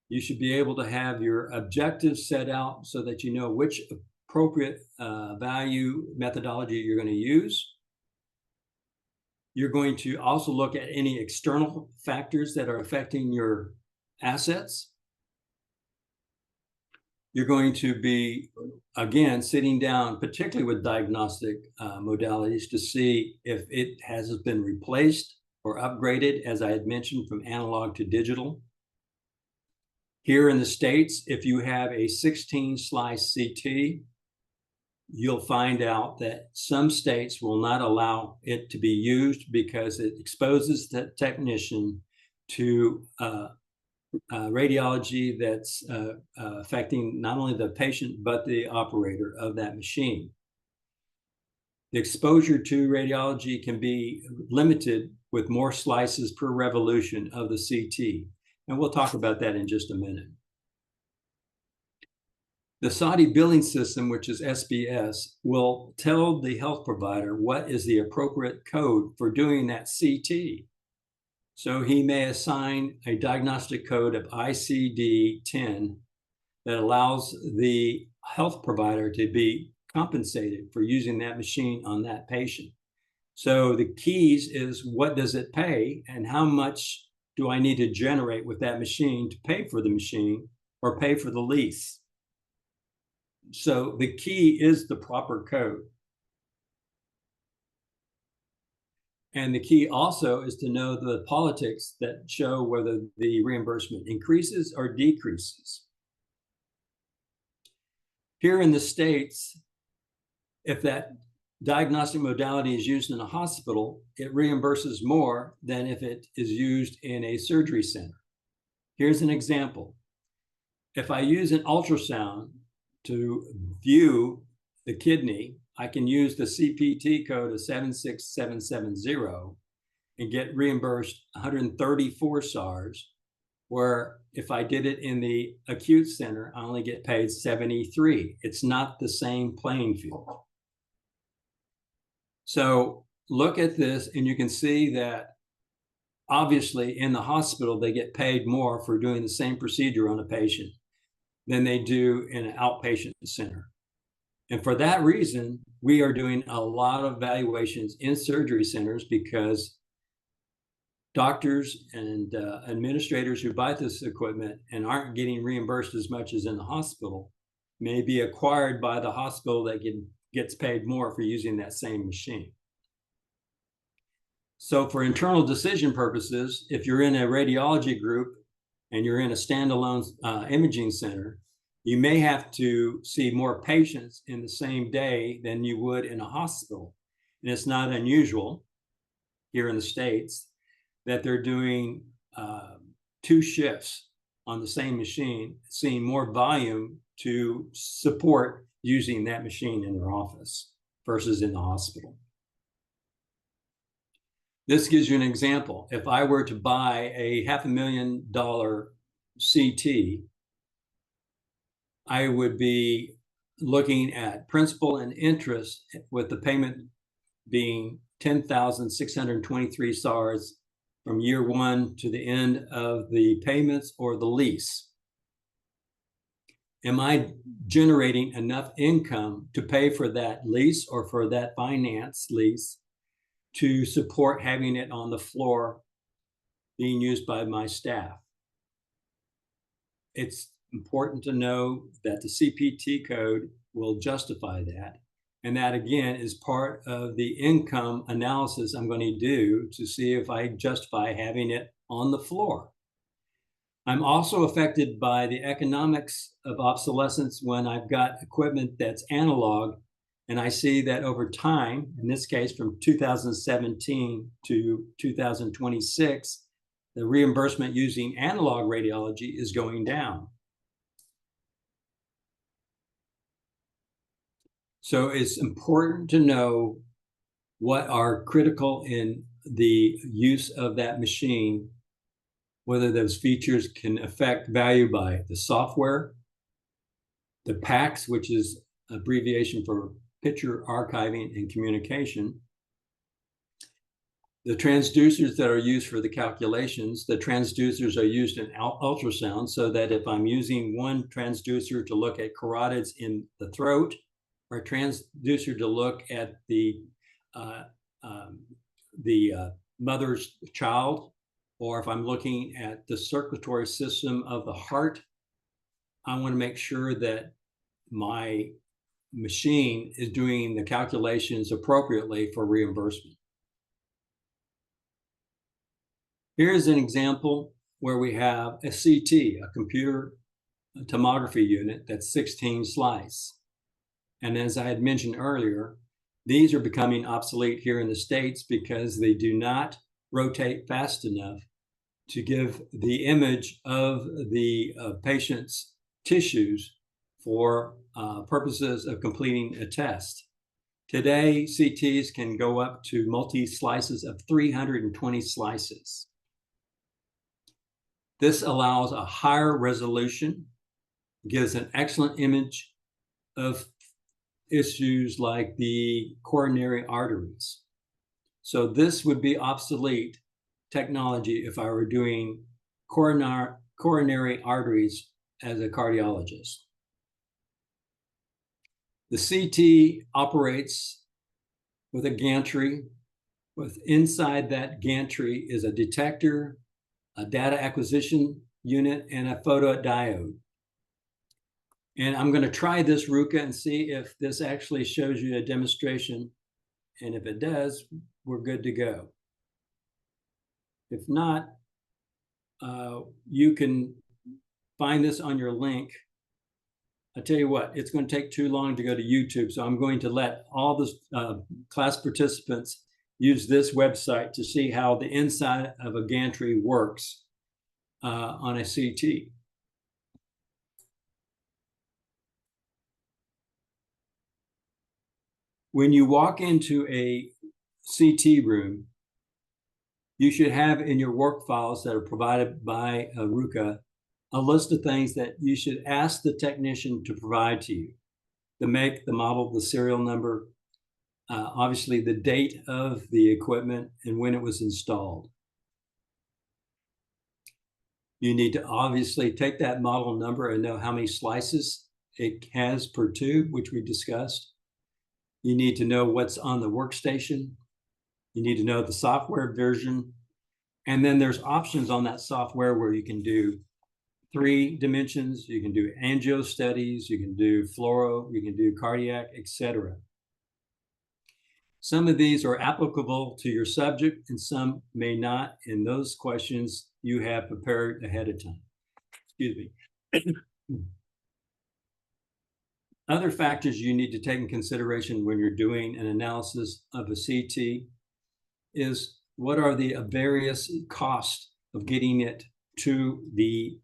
You should be able to have your objectives set out so that you know which appropriate value methodology you're going to use. You're going to also look at any external factors that are affecting your assets. You're going to be, again, sitting down, particularly with diagnostic modalities, to see if it has been replaced or upgraded, as I had mentioned, from analog to digital. Here in the States, if you have a 16-slice CT, you'll find out that some states will not allow it to be used because it exposes the technician to radiology that's affecting not only the patient, but the operator of that machine. The exposure to radiology can be limited with more slices per revolution of the CT. And we'll talk about that in just a minute. The Saudi billing system, which is SBS, will tell the health provider what is the appropriate code for doing that CT. So he may assign a diagnostic code of ICD-10 that allows the health provider to be compensated for using that machine on that patient. So the keys is, what does it pay and how much do I need to generate with that machine to pay for the machine or pay for the lease? So the key is the proper code. And the key also is to know the politics that show whether the reimbursement increases or decreases. Here in the States, if that diagnostic modality is used in a hospital, it reimburses more than if it is used in a surgery center. Here's an example. If I use an ultrasound to view the kidney, I can use the CPT code of 76770 and get reimbursed 134 SARS, where if I did it in the acute center, I only get paid 73. It's not the same playing field. So look at this and you can see that obviously in the hospital, they get paid more for doing the same procedure on a patient than they do in an outpatient center. And for that reason, we are doing a lot of valuations in surgery centers because doctors and administrators who buy this equipment and aren't getting reimbursed as much as in the hospital may be acquired by the hospital that gets paid more for using that same machine. So for internal decision purposes, if you're in a radiology group and you're in a standalone imaging center, you may have to see more patients in the same day than you would in a hospital. And it's not unusual here in the States that they're doing 2 shifts on the same machine, seeing more volume to support using that machine in their office versus in the hospital. This gives you an example. If I were to buy a $500,000 CT, I would be looking at principal and interest with the payment being 10,623 SARS from year 1 to the end of the payments or the lease. Am I generating enough income to pay for that lease or for that finance lease to support having it on the floor being used by my staff? It's important to know that the CPT code will justify that. And that, again, is part of the income analysis I'm going to do to see if I justify having it on the floor. I'm also affected by the economics of obsolescence when I've got equipment that's analog, and I see that over time, in this case from 2017 to 2026, the reimbursement using analog radiology is going down. So it's important to know what are critical in the use of that machine, whether those features can affect value by the software, the PACS, which is abbreviation for picture archiving and communication, the transducers that are used for the calculations. The transducers are used in ultrasound, so that if I'm using one transducer to look at carotids in the throat, or a transducer to look at the mother's child, or if I'm looking at the circulatory system of the heart, I want to make sure that my machine is doing the calculations appropriately for reimbursement. Here's an example where we have a CT, a computer tomography unit that's 16 slice. And as I had mentioned earlier, these are becoming obsolete here in the States because they do not rotate fast enough to give the image of the patient's tissues for purposes of completing a test. Today, CTs can go up to multi-slices of 320 slices. This allows a higher resolution, gives an excellent image of issues like the coronary arteries. So this would be obsolete technology if I were doing coronary arteries as a cardiologist. The CT operates with a gantry. Inside that gantry is a detector, a data acquisition unit, and a photodiode. And I'm going to try this, Ruka, and see if this actually shows you a demonstration. And if it does, we're good to go. If not, you can find this on your link. I tell you what, it's going to take too long to go to YouTube, so I'm going to let all the class participants use this website to see how the inside of a gantry works on a CT. When you walk into a CT room, you should have in your work files that are provided by Ruka a list of things that you should ask the technician to provide to you: the make, the model, the serial number, obviously the date of the equipment and when it was installed. You need to obviously take that model number and know how many slices it has per tube, which we discussed. You need to know what's on the workstation. You need to know the software version. And then there's options on that software where you can do 3 dimensions, you can do angio studies, you can do fluoro, you can do cardiac, etc. Some of these are applicable to your subject and some may not. And those questions you have prepared ahead of time. Excuse me. Other factors you need to take in consideration when you're doing an analysis of a CT is what are the various costs of getting it to the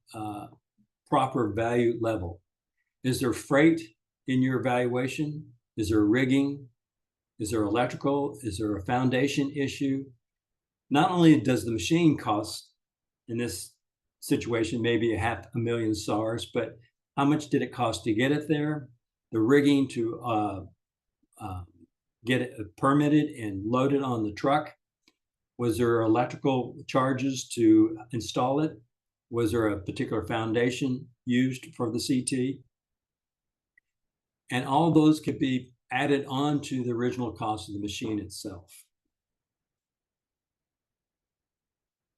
proper value level. Is there freight in your evaluation? Is there rigging? Is there electrical? Is there a foundation issue? Not only does the machine cost, in this situation, maybe $500,000 SARS, but how much did it cost to get it there? The rigging to get it permitted and loaded on the truck. Was there electrical charges to install it? Was there a particular foundation used for the CT? And all those could be added on to the original cost of the machine itself.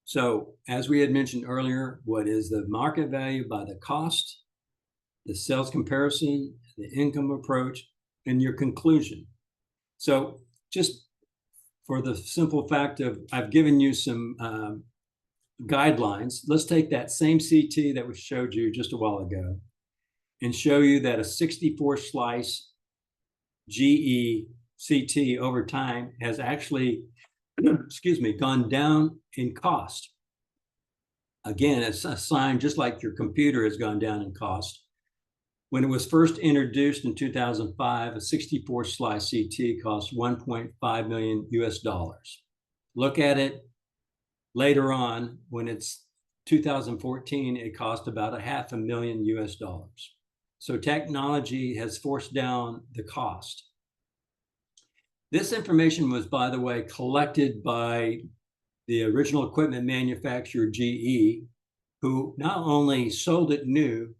So as we had mentioned earlier, what is the market value by the cost, the sales comparison, the income approach, and your conclusion. So just for the simple fact of I've given you some guidelines, let's take that same CT that we showed you just a while ago and show you that a 64 slice GE CT over time has actually, excuse me, gone down in cost. Again, it's a sign just like your computer has gone down in cost. When it was first introduced in 2005, a 64 slice CT cost $1.5 million US. Look at it later on, when it's 2014, it cost about $500,000 US. So technology has forced down the cost. This information was, by the way, collected by the original equipment manufacturer, GE, who not only sold it new,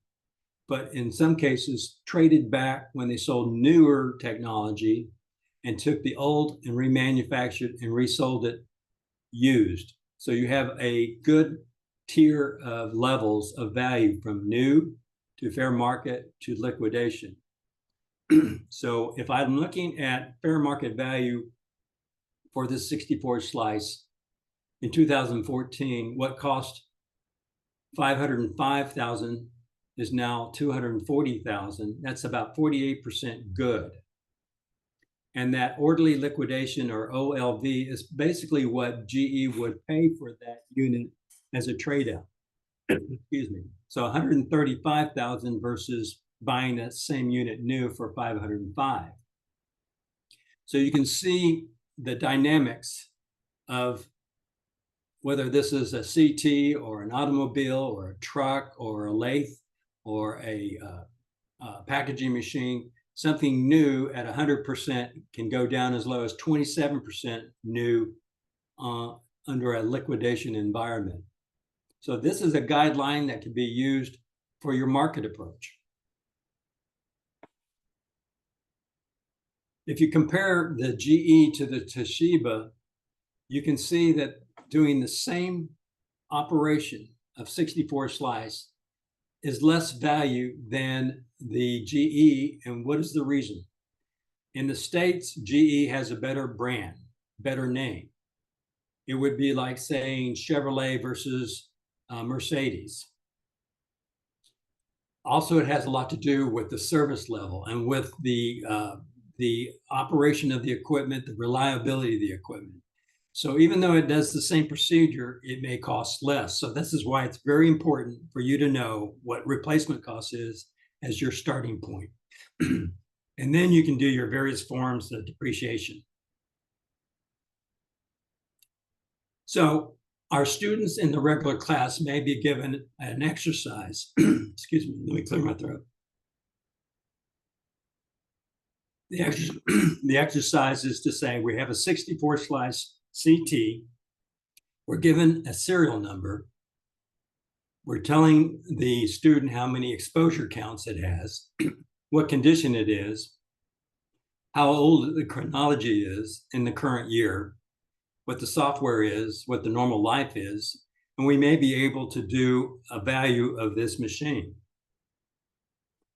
but in some cases traded back when they sold newer technology and took the old and remanufactured and resold it used. So you have a good tier of levels of value from new to fair market to liquidation. So if I'm looking at fair market value for this 64 slice in 2014, what cost $505,000 is now $240,000. That's about 48% good. And that orderly liquidation, or OLV, is basically what GE would pay for that unit as a trade out. Excuse me. So 135,000 versus buying that same unit new for 505. So you can see the dynamics of whether this is a CT or an automobile or a truck or a lathe or a packaging machine. something new at 100% can go down as low as 27% new under a liquidation environment. So this is a guideline that can be used for your market approach. If you compare the GE to the Toshiba, you can see that doing the same operation of 64 slice is less value than the GE. And what is the reason? In the States, GE has a better brand, better name. It would be like saying Chevrolet versus Mercedes. Also, it has a lot to do with the service level and with the operation of the equipment, the reliability of the equipment. So even though it does the same procedure, it may cost less. So this is why it's very important for you to know what replacement cost is as your starting point. And then you can do your various forms of depreciation. So our students in the regular class may be given an exercise. Excuse me, let me clear my throat. The exercise is to say we have a 64 slice CT. We're given a serial number. We're telling the student how many exposure counts it has, what condition it is, how old the chronology is in the current year, what the software is, what the normal life is, and we may be able to do a value of this machine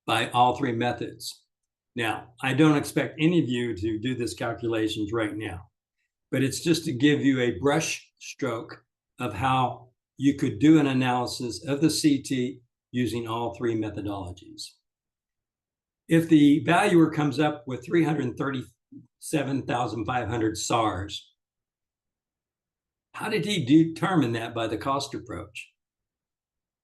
by all three methods. Now, I don't expect any of you to do these calculations right now, but it's just to give you a brush stroke of how you could do an analysis of the CT using all three methodologies. If the valuer comes up with 337,500 SARs, how did he determine that by the cost approach?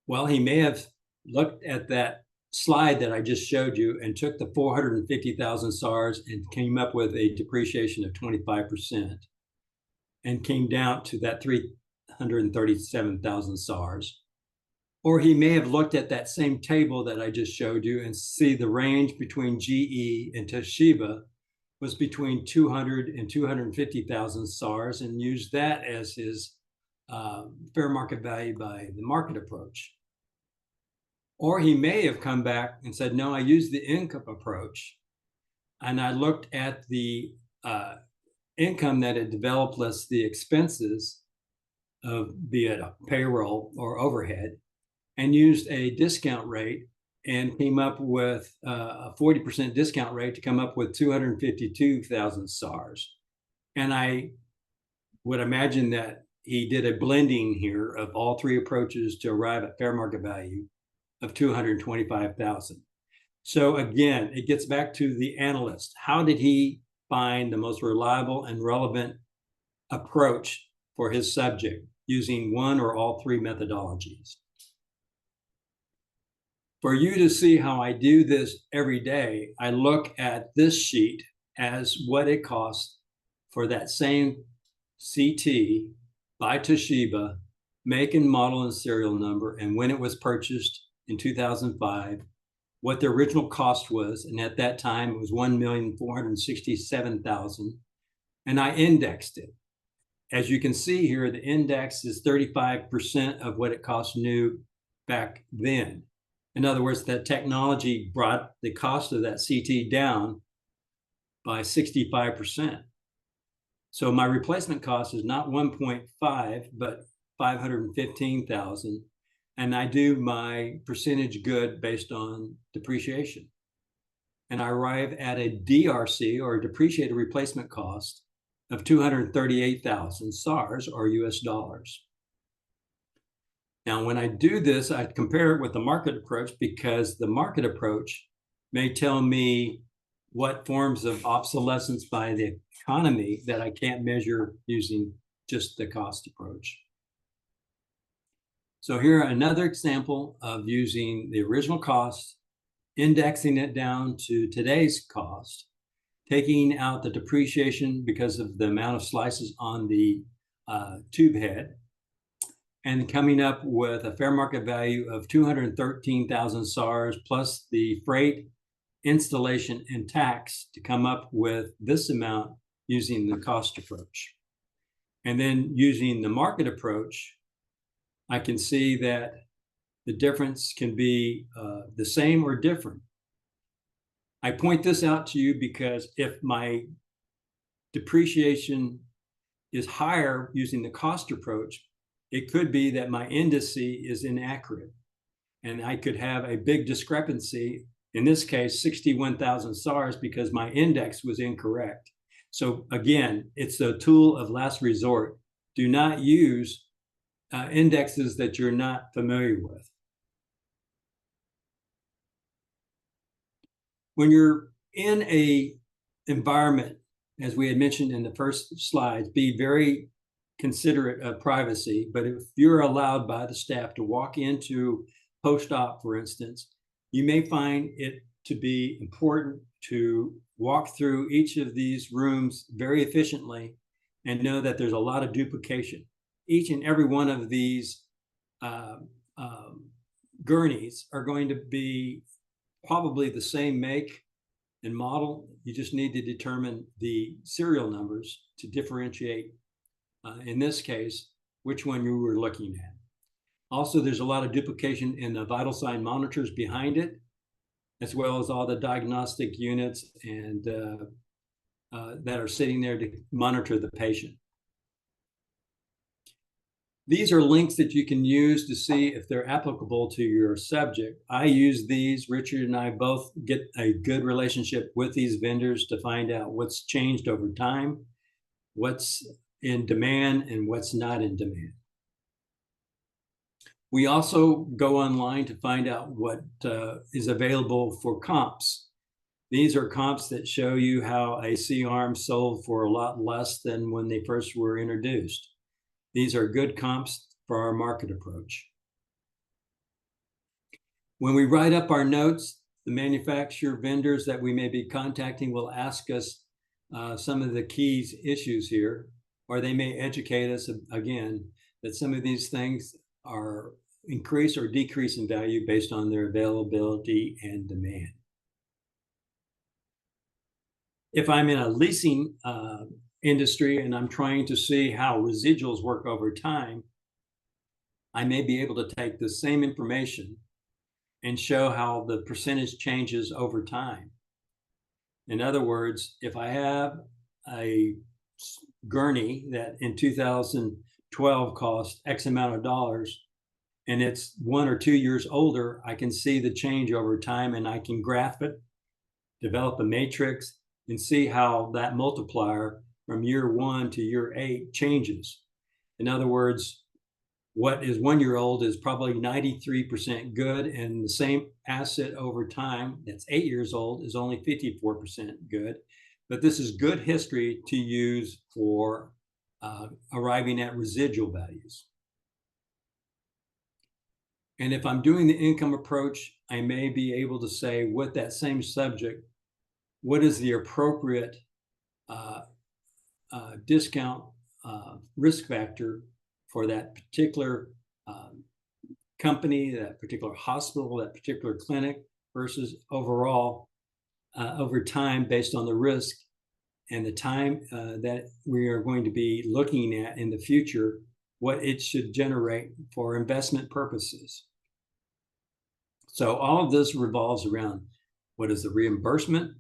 Well, he may have looked at that slide that I just showed you and took the 450,000 SARs and came up with a depreciation of 25% and came down to that 337,000 SARs. Or he may have looked at that same table that I just showed you and see the range between GE and Toshiba was between 200 and 250,000 SARs and used that as his fair market value by the market approach. Or he may have come back and said, no, I used the income approach and I looked at the income that had developed less the expenses of be it a payroll or overhead and used a discount rate and came up with a 40% discount rate to come up with 252,000 SARs. And I would imagine that he did a blending here of all three approaches to arrive at fair market value of 225,000. So again, it gets back to the analyst. How did he find the most reliable and relevant approach for his subject using one or all three methodologies? For you to see how I do this every day, I look at this sheet as what it costs for that same CT by Toshiba, make and model and serial number, and when it was purchased in 2005, what the original cost was. And at that time, it was 1,467,000. And I indexed it. As you can see here, the index is 35% of what it cost new back then. In other words, that technology brought the cost of that CT down by 65%. So my replacement cost is not 1.5, but 515,000. And I do my percentage good based on depreciation. And I arrive at a DRC, or a depreciated replacement cost, of 238,000 SARs, or US dollars. Now, when I do this, I compare it with the market approach because the market approach may tell me what forms of obsolescence by the economy that I can't measure using just the cost approach. So here, another example of using the original cost, indexing it down to today's cost, taking out the depreciation because of the amount of slices on the tube head, and coming up with a fair market value of 213,000 SARs plus the freight, installation, and tax to come up with this amount using the cost approach. And then using the market approach, I can see that the difference can be the same or different. I point this out to you because if my depreciation is higher using the cost approach, it could be that my indice is inaccurate. And I could have a big discrepancy, in this case, 61,000 SARs, because my index was incorrect. So again, it's the tool of last resort. Do not use indexes that you're not familiar with. When you're in a environment, as we had mentioned in the first slides, be very considerate of privacy. But if you're allowed by the staff to walk into post-op, for instance, you may find it to be important to walk through each of these rooms very efficiently and know that there's a lot of duplication. Each and every one of these gurneys are going to be probably the same make and model. You just need to determine the serial numbers to differentiate, in this case, which one you were looking at. Also, there's a lot of duplication in the vital sign monitors behind it, as well as all the diagnostic units and that are sitting there to monitor the patient. These are links that you can use to see if they're applicable to your subject. I use these. Richard and I both get a good relationship with these vendors to find out what's changed over time, what's in demand, and what's not in demand. We also go online to find out what is available for comps. These are comps that show you how a C-arm sold for a lot less than when they first were introduced. These are good comps for our market approach. When we write up our notes, the manufacturer vendors that we may be contacting will ask us some of the key issues here, or they may educate us again that some of these things are increase or decrease in value based on their availability and demand. If I'm in a leasing industry and I'm trying to see how residuals work over time, I may be able to take the same information and show how the percentage changes over time. In other words, if I have a gurney that in 2012 cost X amount of dollars, and it's 1 or 2 years older, I can see the change over time and I can graph it, develop a matrix, and see how that multiplier from year 1 to year 8 changes. In other words, what is 1 year old is probably 93% good, and the same asset over time that's 8 years old is only 54% good. But this is good history to use for arriving at residual values. And if I'm doing the income approach, I may be able to say with that same subject, what is the appropriate discount risk factor for that particular company, that particular hospital, that particular clinic versus overall over time based on the risk and the time that we are going to be looking at in the future, what it should generate for investment purposes. So all of this revolves around what is the reimbursement,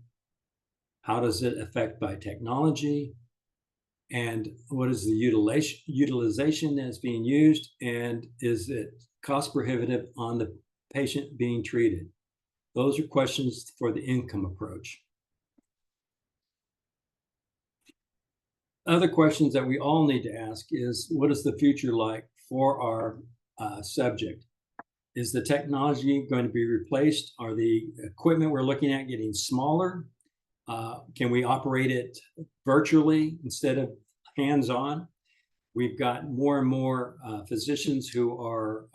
how does it affect by technology, and what is the utilization that's being used, and is it cost prohibitive on the patient being treated? Those are questions for the income approach. Other questions that we all need to ask is, what is the future like for our subject? Is the technology going to be replaced? Are the equipment we're looking at getting smaller? Can we operate it virtually instead of hands-on? We've got more and more physicians who are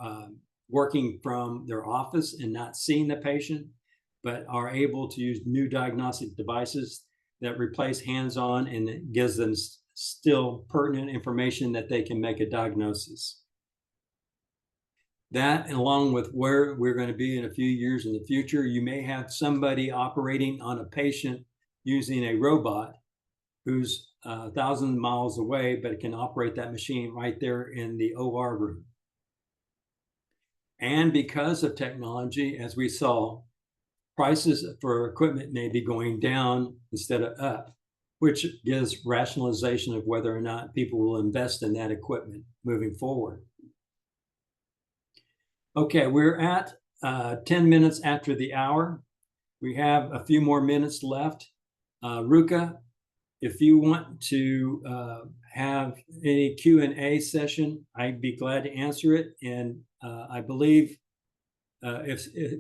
working from their office and not seeing the patient, but are able to use new diagnostic devices that replace hands-on, and it gives them still pertinent information that they can make a diagnosis. That, along with where we're going to be in a few years in the future, you may have somebody operating on a patient using a robot who's 1,000 miles away, but it can operate that machine right there in the OR room. And because of technology, as we saw, prices for equipment may be going down instead of up, which gives rationalization of whether or not people will invest in that equipment moving forward. Okay, we're at 10 minutes after the hour. We have a few more minutes left. Ruka, if you want to have any Q&A session, I'd be glad to answer it. And I believe if it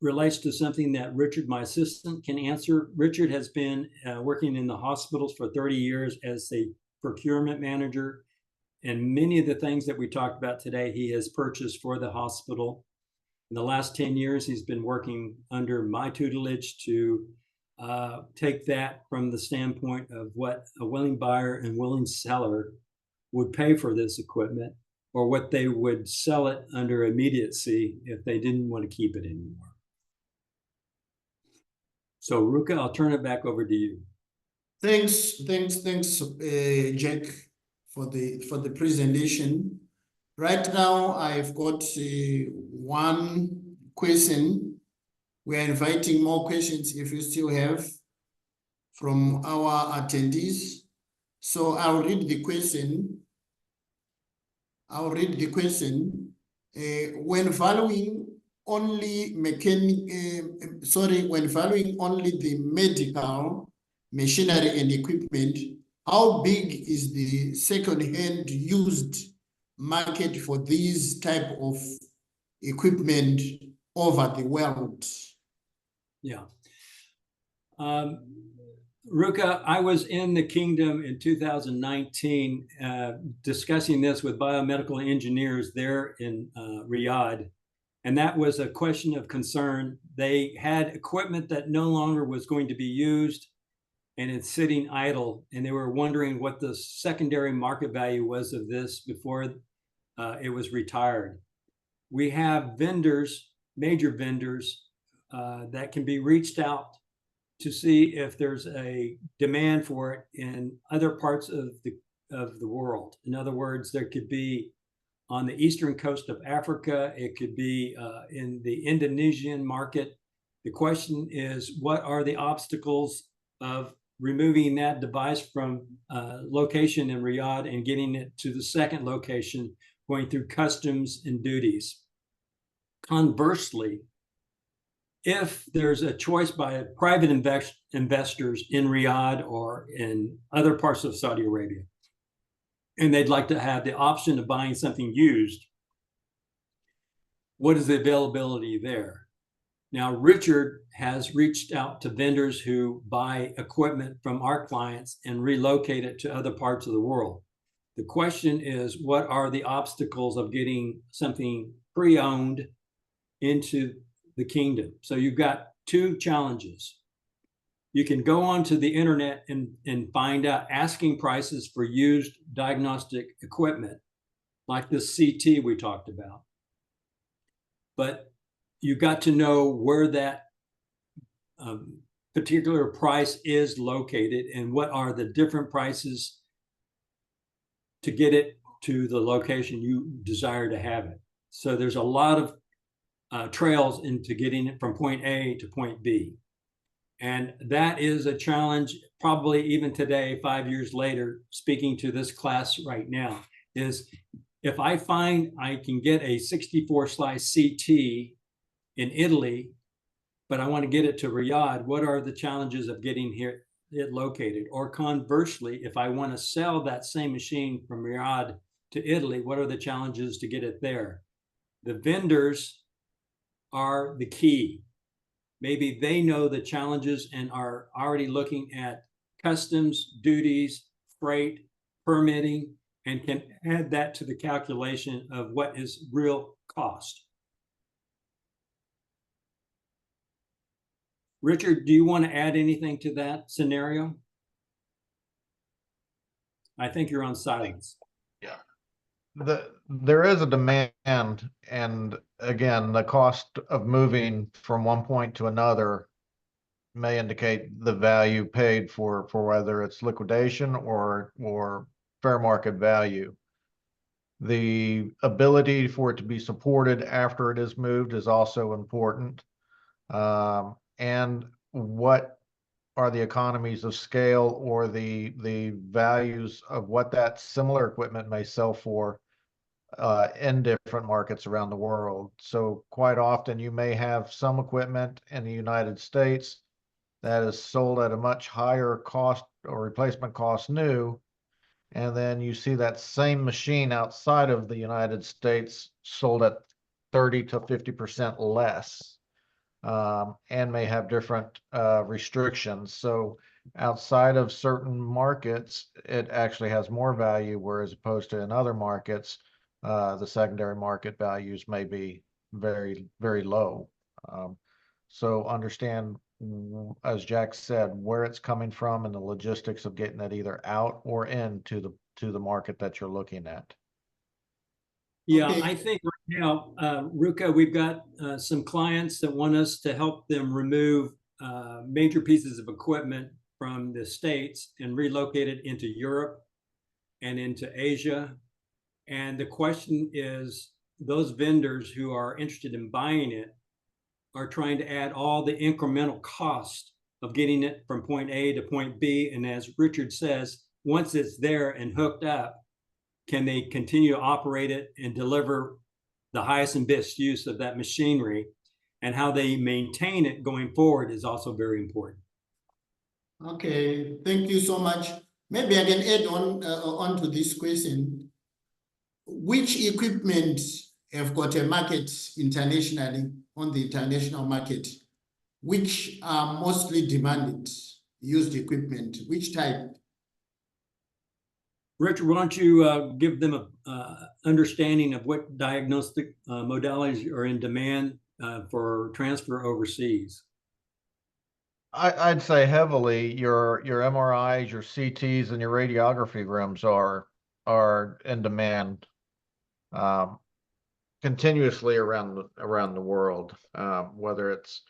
relates to something that Richard, my assistant, can answer. Richard has been working in the hospitals for 30 years as a procurement manager. And many of the things that we talked about today, he has purchased for the hospital. In the last 10 years, he's been working under my tutelage to take that from the standpoint of what a willing buyer and willing seller would pay for this equipment, or what they would sell it under immediacy if they didn't want to keep it anymore. So Ruka, I'll turn it back over to you. Thanks, Jack, for the presentation. Right now, I've got one question. We are inviting more questions if you still have from our attendees. So I'll read the question. When valuing only the medical machinery and equipment, how big is the second-hand used market for these type of equipment over the world? Yeah. Ruka, I was in the kingdom in 2019 discussing this with biomedical engineers there in Riyadh. And that was a question of concern. They had equipment that no longer was going to be used, and it's sitting idle. And they were wondering what the secondary market value was of this before it was retired. We have vendors, major vendors, that can be reached out to see if there's a demand for it in other parts of the world. In other words, there could be on the eastern coast of Africa, it could be in the Indonesian market. The question is, what are the obstacles of removing that device from location in Riyadh and getting it to the second location, going through customs and duties? Conversely, if there's a choice by private investors in Riyadh or in other parts of Saudi Arabia, and they'd like to have the option of buying something used, what is the availability there? Now, Richard has reached out to vendors who buy equipment from our clients and relocate it to other parts of the world. The question is, what are the obstacles of getting something pre-owned into the kingdom? So you've got two challenges. You can go onto the internet and find out asking prices for used diagnostic equipment, like this CT we talked about. But you've got to know where that particular price is located and what are the different prices to get it to the location you desire to have it. So there's a lot of trails into getting it from point A to point B. And that is a challenge probably even today, 5 years later, speaking to this class right now, is if I find I can get a 64 slice CT in Italy, but I want to get it to Riyadh, what are the challenges of getting it located? Or conversely, if I want to sell that same machine from Riyadh to Italy, what are the challenges to get it there? The vendors are the key. Maybe they know the challenges and are already looking at customs, duties, freight, permitting, and can add that to the calculation of what is real cost. Richard, do you want to add anything to that scenario? I think you're on silence. Yeah. there is a demand, and again, the cost of moving from one point to another may indicate the value paid for whether it's liquidation or fair market value. The ability for it to be supported after it is moved is also important. And what are the economies of scale or the values of what that similar equipment may sell for in different markets around the world. So quite often you may have some equipment in the United States that is sold at a much higher cost or replacement cost new, and then you see that same machine outside of the United States sold at 30 to 50% less, and may have different restrictions. So outside of certain markets, it actually has more value, whereas opposed to in other markets, the secondary market values may be very, very low. So understand, as Jack said, where it's coming from and the logistics of getting it either out or into the market that you're looking at. Yeah, Okay. I think right now, Ruka, we've got some clients that want us to help them remove major pieces of equipment from the States and relocate it into Europe and into Asia. And the question is, those vendors who are interested in buying it are trying to add all the incremental cost of getting it from point A to point B. And as Richard says, once it's there and hooked up, can they continue to operate it and deliver the highest and best use of that machinery? And how they maintain it going forward is also very important. Okay, thank you so much. Maybe I can add on to this question. Which equipment have got a market internationally, on the international market, which are mostly demanded, used equipment, which type? Richard, why don't you give them an understanding of what diagnostic modalities are in demand for transfer overseas? I'd say heavily your MRIs, your CTs, and your radiography rooms are in demand continuously around the world, whether it's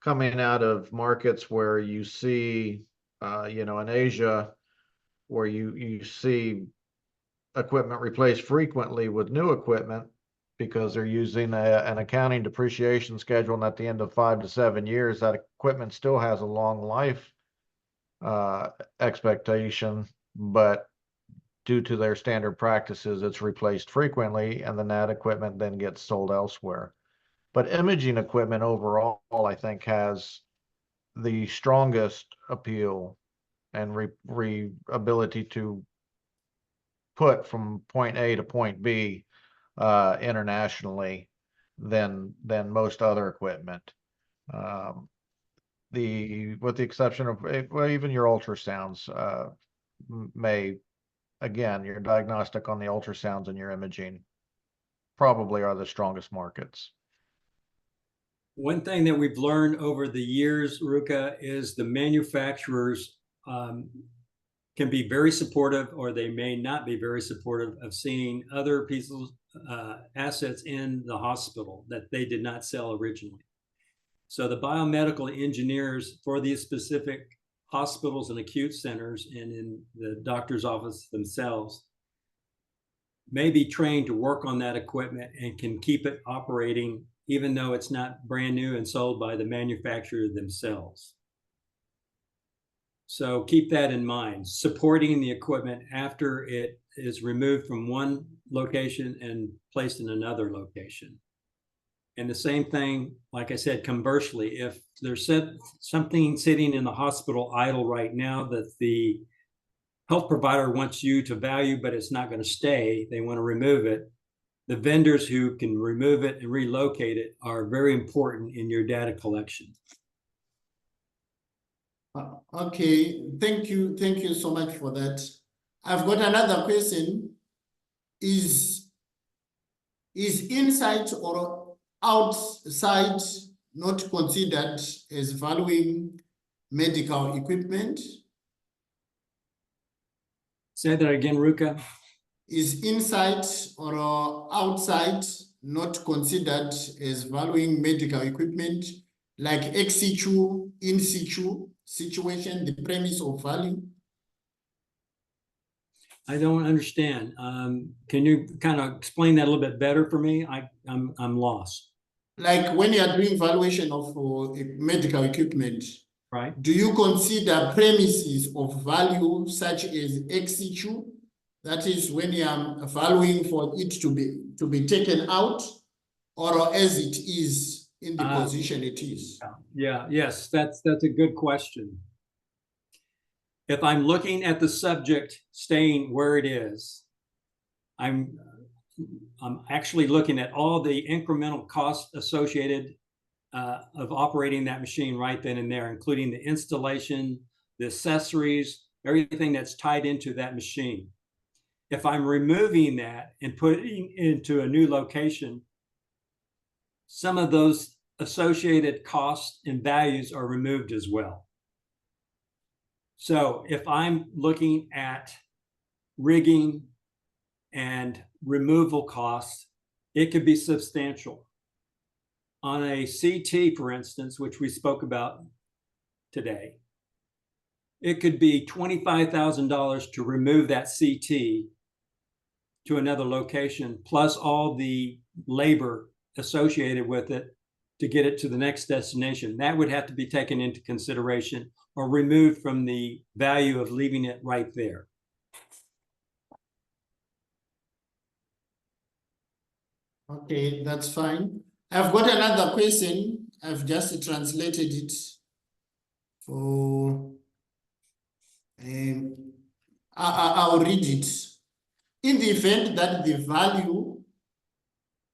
coming out of markets where you see, in Asia, where you see equipment replaced frequently with new equipment because they're using an accounting depreciation schedule, and at the end of 5 to 7 years, that equipment still has a long life expectation, but due to their standard practices, it's replaced frequently, and then that equipment then gets sold elsewhere. But imaging equipment overall, I think, has the strongest appeal and ability to put from point A to point B internationally than most other equipment. With the exception of, well, even your ultrasounds may, again, your diagnostic on the ultrasounds and your imaging probably are the strongest markets. One thing that we've learned over the years, Ruka, is the manufacturers can be very supportive, or they may not be very supportive of seeing other people's assets in the hospital that they did not sell originally. So the biomedical engineers for these specific hospitals and acute centers and in the doctor's office themselves may be trained to work on that equipment and can keep it operating even though it's not brand new and sold by the manufacturer themselves. So keep that in mind, supporting the equipment after it is removed from one location and placed in another location. And the same thing, like I said, conversely, if there's something sitting in the hospital idle right now that the health provider wants you to value, but it's not going to stay, they want to remove it, the vendors who can remove it and relocate it are very important in your data collection. Okay, thank you so much for that. I've got another question. Is inside or outside not considered as valuing medical equipment? Say that again, Ruka. is inside or outside not considered as valuing medical equipment, like ex situ, in situ situation, the premise of value? I don't understand. Can you kind of explain that a little bit better for me? I'm lost. Like when you are doing valuation of medical equipment, Right. do you consider premises of value such as ex situ? That is when you are valuing for it to be taken out, or as it is in the position it is? Yeah, yes, that's a good question. If I'm looking at the subject staying where it is, I'm actually looking at all the incremental costs associated of operating that machine right then and there, including the installation, the accessories, everything that's tied into that machine. If I'm removing that and putting into a new location, some of those associated costs and values are removed as well. So if I'm looking at rigging and removal costs, it could be substantial. On a CT, for instance, which we spoke about today, it could be $25,000 to remove that CT to another location, plus all the labor associated with it to get it to the next destination. That would have to be taken into consideration or removed from the value of leaving it right there. Okay, that's fine. I've got another question. I've just translated it for, I'll read it. In the event that the value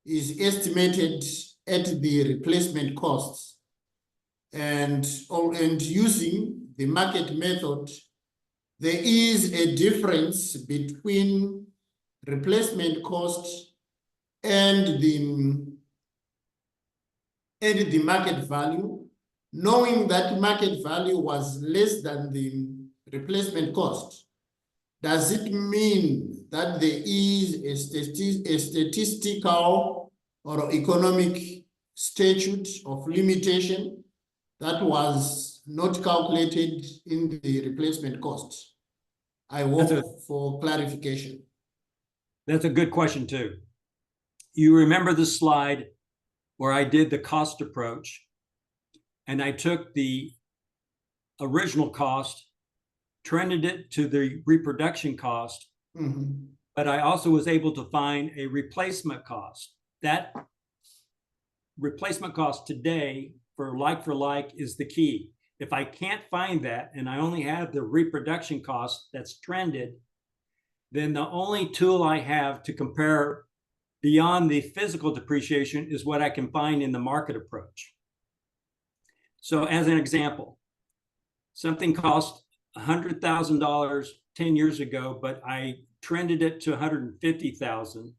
is estimated at the replacement costs and using the market method, there is a difference between replacement cost and the market value. Knowing that market value was less than the replacement cost, does it mean that there is a statistical or economic statute of limitation that was not calculated in the replacement cost? I hope for clarification. That's a good question too. You remember the slide where I did the cost approach and I took the original cost, trended it to the reproduction cost, but I also was able to find a replacement cost. That replacement cost today for like is the key. If I can't find that and I only have the reproduction cost that's trended, then the only tool I have to compare beyond the physical depreciation is what I can find in the market approach. So as an example, something cost $100,000 10 years ago, but I trended it to $150,000.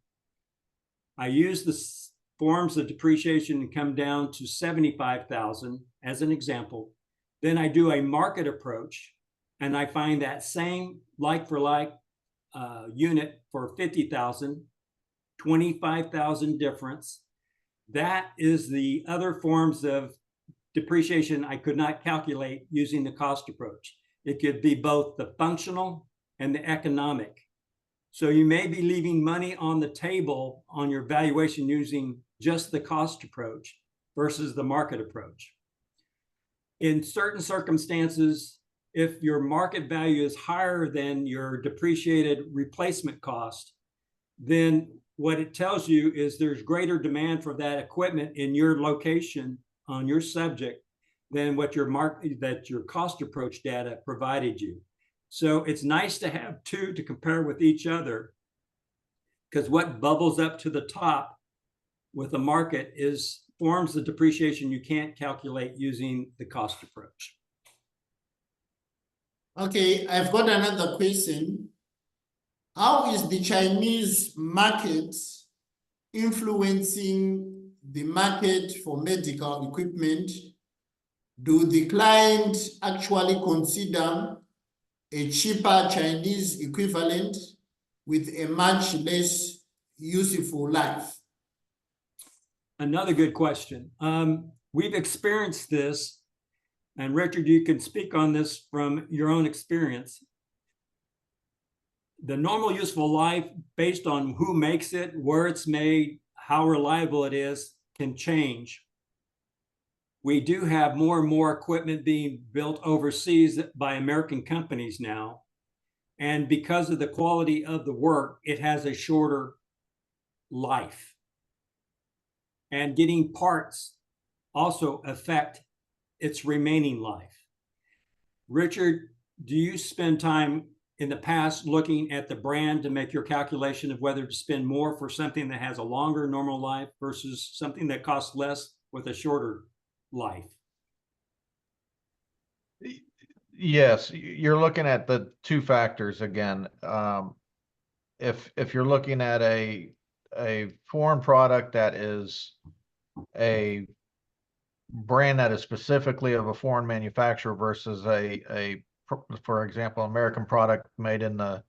I used the forms of depreciation and come down to $75,000 as an example. Then I do a market approach and I find that same like-for-like unit for $50,000, $25,000 difference. That is the other forms of depreciation I could not calculate using the cost approach. It could be both the functional and the economic. So you may be leaving money on the table on your valuation using just the cost approach versus the market approach. In certain circumstances, if your market value is higher than your depreciated replacement cost, then what it tells you is there's greater demand for that equipment in your location on your subject than what your cost approach data provided you. So it's nice to have two to compare with each other, because what bubbles up to the top with the market is forms of depreciation you can't calculate using the cost approach. Okay, I've got another question. How is the Chinese market influencing the market for medical equipment? Do the clients actually consider a cheaper Chinese equivalent with a much less useful life? Another good question. We've experienced this, and Richard, you can speak on this from your own experience. The normal useful life, based on who makes it, where it's made, how reliable it is, can change. We do have more and more equipment being built overseas by American companies now. And because of the quality of the work, it has a shorter life. And getting parts also affect its remaining life. Richard, do you spend time in the past looking at the brand to make your calculation of whether to spend more for something that has a longer normal life versus something that costs less with a shorter life? Yes, you're looking at the two factors again. If you're looking at a foreign product that is a brand that is specifically of a foreign manufacturer versus for example, American product made in the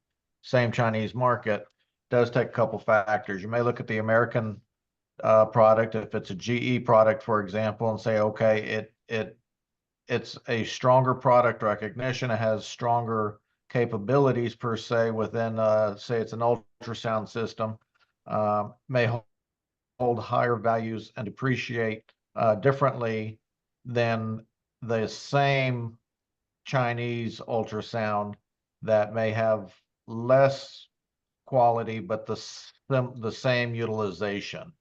same Chinese market, does take a couple factors. You may look at the American product, if it's a GE product, for example, and say, okay, it's a stronger product recognition. It has stronger capabilities per se within, say it's an ultrasound system, may hold higher values and depreciate differently than the same Chinese ultrasound that may have less quality, but the same utilization.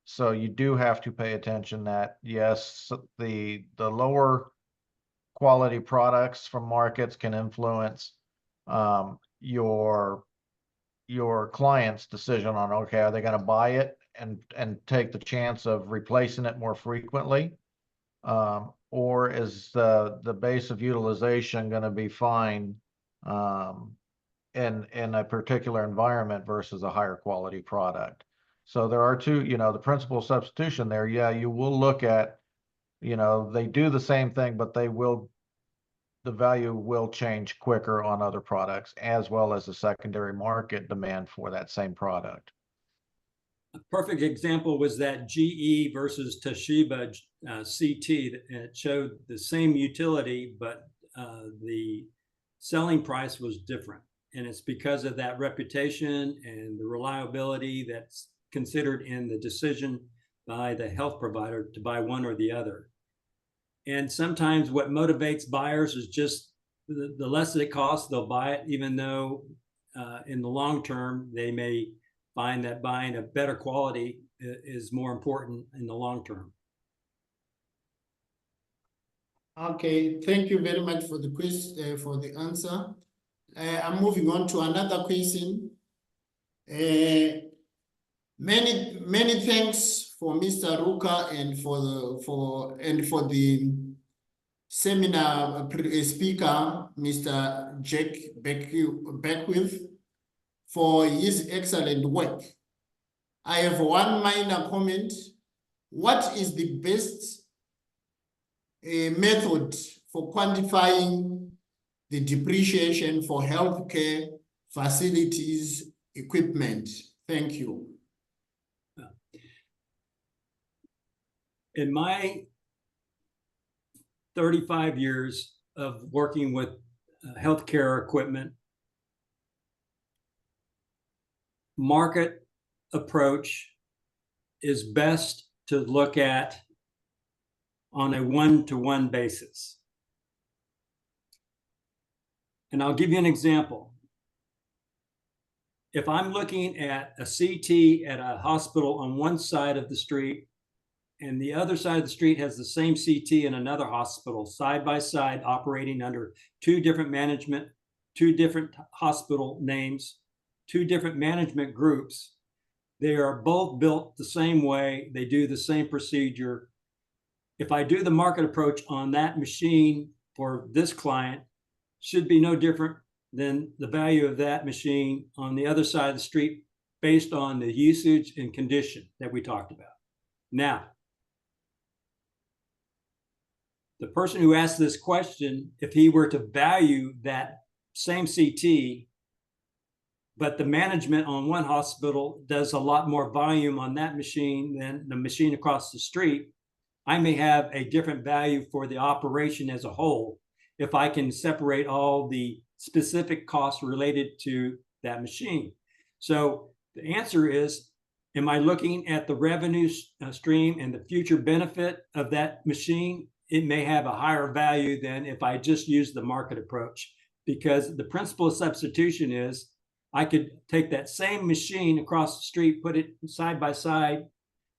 So you do have to pay attention that, yes, the lower quality products from markets can influence your client's decision on, okay, are they going to buy it and take the chance of replacing it more frequently? Or is the base of utilization going to be fine in a particular environment versus a higher quality product? So there are two, the principle of substitution there. Yeah, you will look at, they do the same thing, but the value will change quicker on other products, as well as the secondary market demand for that same product. A perfect example was that GE versus Toshiba CT. It showed the same utility, but the selling price was different. And it's because of that reputation and the reliability that's considered in the decision by the health provider to buy one or the other. And sometimes what motivates buyers is just the less it costs, they'll buy it, even though in the long term, they may find that buying a better quality is more important in the long term. Okay, thank you very much for the question, for the answer. I'm moving on to another question. Many thanks for Mr. Ruka and for the seminar speaker, Mr. Jack Beckwith, for his excellent work. I have one minor comment. What is the best method for quantifying the depreciation for healthcare facilities equipment? Thank you. In my 35 years of working with healthcare equipment, market approach is best to look at on a one-to-one basis. And I'll give you an example. If I'm looking at a CT at a hospital on one side of the street, and the other side of the street has the same CT in another hospital, side by side, operating under two different management, two different hospital names, two different management groups. They are both built the same way. They do the same procedure. If I do the market approach on that machine for this client, should be no different than the value of that machine on the other side of the street based on the usage and condition that we talked about. Now, the person who asked this question, if he were to value that same CT but the management on one hospital does a lot more volume on that machine than the machine across the street, I may have a different value for the operation as a whole if I can separate all the specific costs related to that machine. So the answer is, am I looking at the revenue stream and the future benefit of that machine? It may have a higher value than if I just use the market approach, because the principle of substitution is I could take that same machine across the street, put it side by side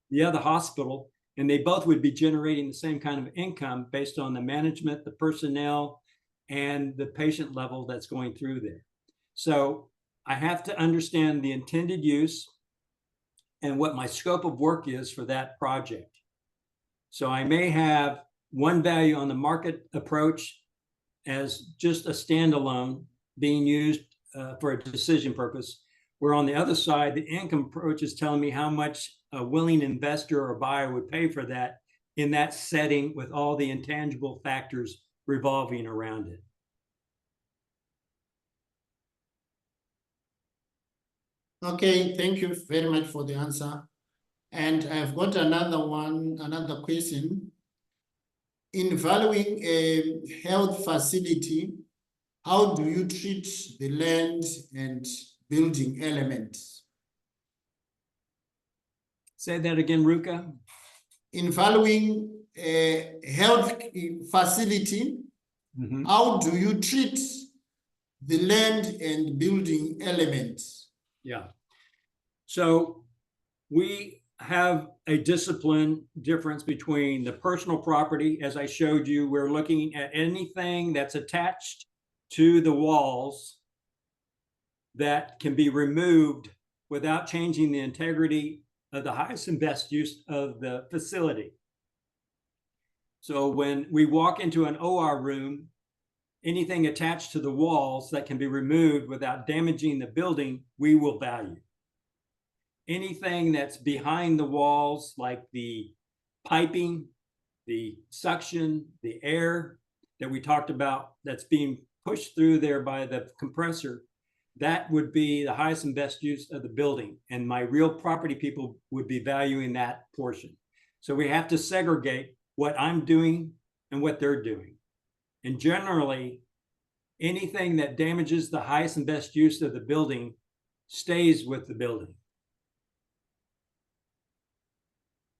the other hospital, and they both would be generating the same kind of income based on the management, the personnel, and the patient level that's going through there. So I have to understand the intended use and what my scope of work is for that project. So I may have one value on the market approach as just a standalone being used for a decision purpose, where on the other side, the income approach is telling me how much a willing investor or buyer would pay for that in that setting with all the intangible factors revolving around it. Okay, thank you very much for the answer. And I've got another question. In valuing a health facility, how do you treat the land and building elements? Say that again, Ruka. In valuing a health facility, how do you treat the land and building elements? Yeah. So we have a discipline difference between the personal property. As I showed you, we're looking at anything that's attached to the walls that can be removed without changing the integrity of the highest and best use of the facility. So when we walk into an OR room, anything attached to the walls that can be removed without damaging the building, we will value. Anything that's behind the walls, like the piping, the suction, the air that we talked about that's being pushed through there by the compressor, that would be the highest and best use of the building. And my real property people would be valuing that portion. So we have to segregate what I'm doing and what they're doing. And generally, anything that damages the highest and best use of the building stays with the building.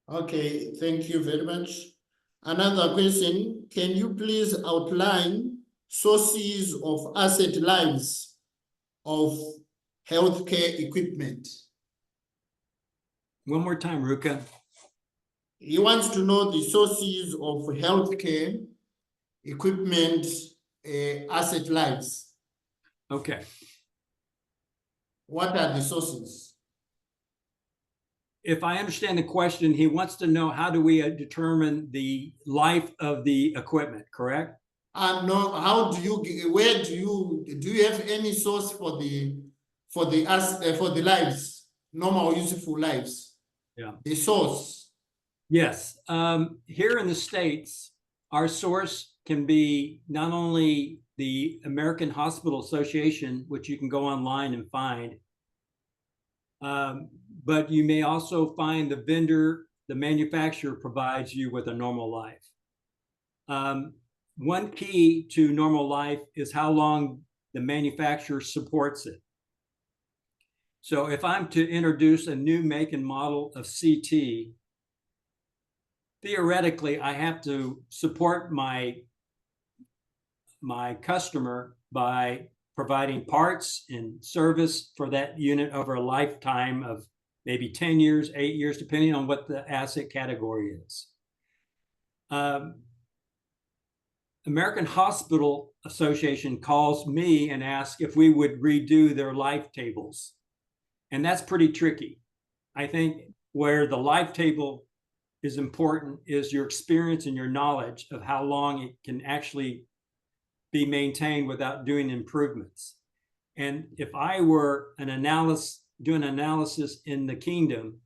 Okay, thank you very much. Another question, can you please outline sources of asset lives of healthcare equipment? One more time, Ruka. He wants to know the sources of healthcare equipment asset lives. Okay. What are the sources? If I understand the question, he wants to know, how do we determine the life of the equipment, correct? No, how do you, where do you have any source for the lives, normal useful lives? Yeah. The source. Yes. Here in the States, our source can be not only the American Hospital Association, which you can go online and find, but you may also find the vendor, the manufacturer provides you with a normal life. One key to normal life is how long the manufacturer supports it. So if I'm to introduce a new make and model of CT, theoretically, I have to support my customer by providing parts and service for that unit over a lifetime of maybe 10 years, 8 years, depending on what the asset category is. American Hospital Association calls me and asks if we would redo their life tables. And that's pretty tricky. I think where the life table is important is your experience and your knowledge of how long it can actually be maintained without doing improvements. And if I were doing analysis in the kingdom,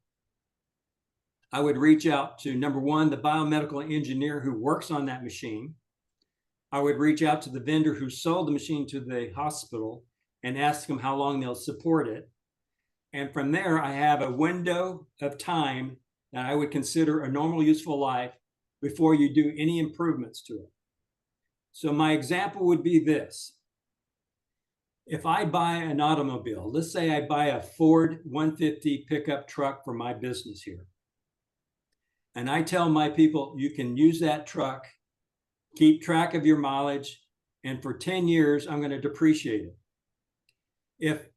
I would reach out to, number one, the biomedical engineer who works on that machine. I would reach out to the vendor who sold the machine to the hospital, and ask them how long they'll support it. And from there, I have a window of time that I would consider a normal useful life before you do any improvements to it. So my example would be this. If I buy an automobile, let's say I buy a Ford 150 pickup truck for my business here. And I tell my people, you can use that truck, keep track of your mileage, and for 10 years, I'm going to depreciate it. If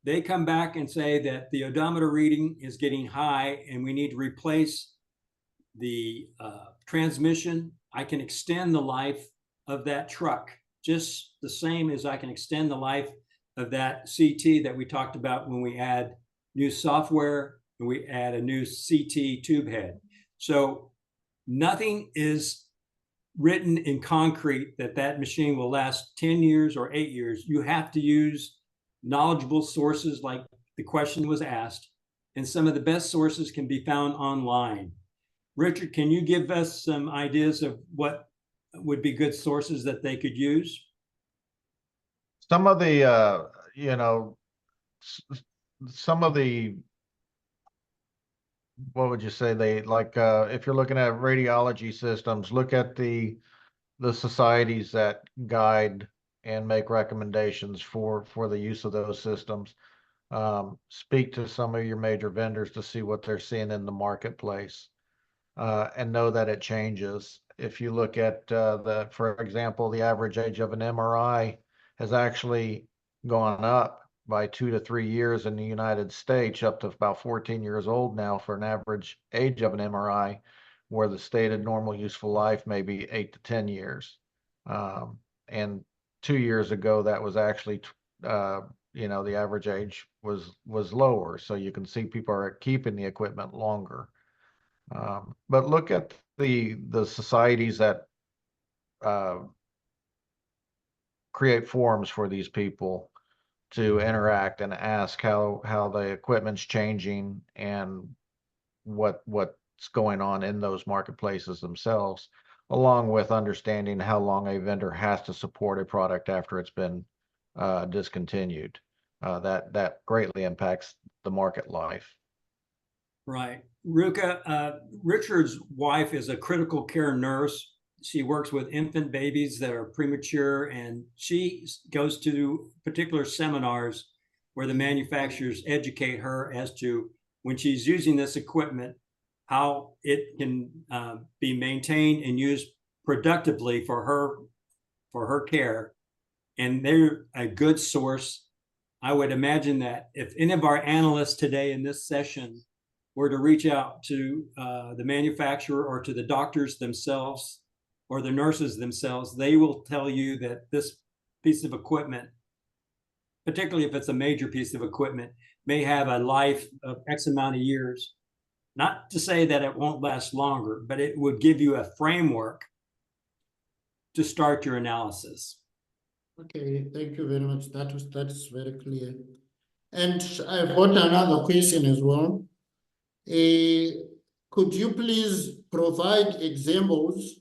they come back and say that the odometer reading is getting high and we need to replace the transmission, I can extend the life of that truck just the same as I can extend the life of that CT that we talked about when we add new software and we add a new CT tube head. So nothing is written in concrete that that machine will last 10 years or 8 years. You have to use knowledgeable sources like the question was asked, and some of the best sources can be found online. Richard, can you give us some ideas of what would be good sources that they could use? Some of the, some of the, what would you say, they like, if you're looking at radiology systems, look at the societies that guide and make recommendations for the use of those systems. Speak to some of your major vendors to see what they're seeing in the marketplace, and know that it changes. If you look at for example, the average age of an MRI has actually gone up by 2 to 3 years in the United States, up to about 14 years old now for an average age of an MRI, where the stated normal useful life may be 8 to 10 years. And 2 years ago, that was actually, the average age was lower. So you can see people are keeping the equipment longer. But look at the societies that create forums for these people to interact and ask how the equipment's changing and what's going on in those marketplaces themselves, along with understanding how long a vendor has to support a product after it's been discontinued. That greatly impacts the market life. Right. Ruka, Richard's wife is a critical care nurse. She works with infant babies that are premature, and she goes to particular seminars where the manufacturers educate her as to, when she's using this equipment, how it can be maintained and used productively for her care. And they're a good source. I would imagine that if any of our analysts today in this session were to reach out to the manufacturer or to the doctors themselves or the nurses themselves, they will tell you that this piece of equipment, particularly if it's a major piece of equipment, may have a life of X amount of years. Not to say that it won't last longer, but it would give you a framework to start your analysis. Okay, thank you very much. That is very clear. And I've got another question as well. Could you please provide examples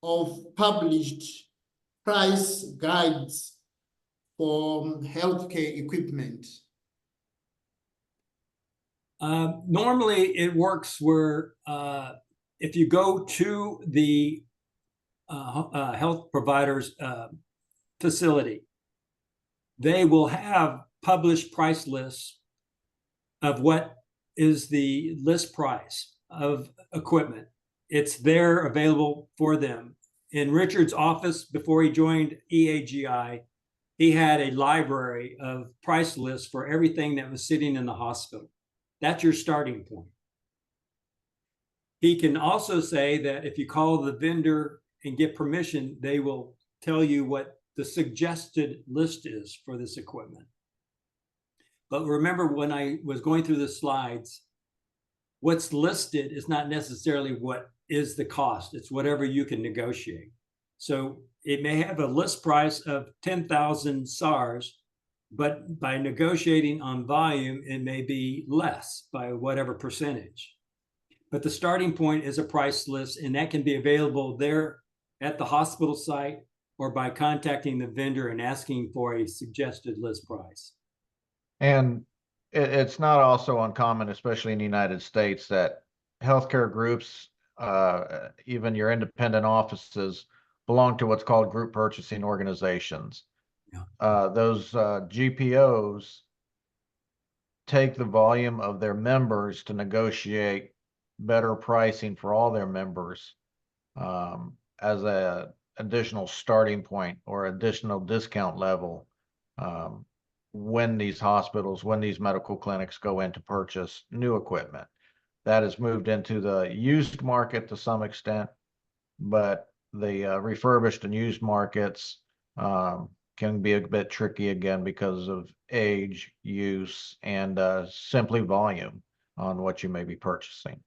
of published price guides for healthcare equipment? Normally, it works where if you go to the health provider's facility, they will have published price lists of what is the list price of equipment. It's there available for them. In Richard's office, before he joined EAGI, he had a library of price lists for everything that was sitting in the hospital. That's your starting point. He can also say that if you call the vendor and get permission, they will tell you what the suggested list is for this equipment. But remember, when I was going through the slides, what's listed is not necessarily what is the cost. It's whatever you can negotiate. So it may have a list price of 10,000 SARS, but by negotiating on volume, it may be less by whatever percentage. But the starting point is a price list, and that can be available there at the hospital site or by contacting the vendor and asking for a suggested list price. And it's not also uncommon, especially in the United States, that healthcare groups, even your independent offices, belong to what's called group purchasing organizations. Yeah. Those GPOs take the volume of their members to negotiate better pricing for all their members as a additional starting point or additional discount level when these hospitals, when these medical clinics go in to purchase new equipment. That has moved into the used market to some extent, but the refurbished and used markets can be a bit tricky again because of age, use, and simply volume on what you may be purchasing.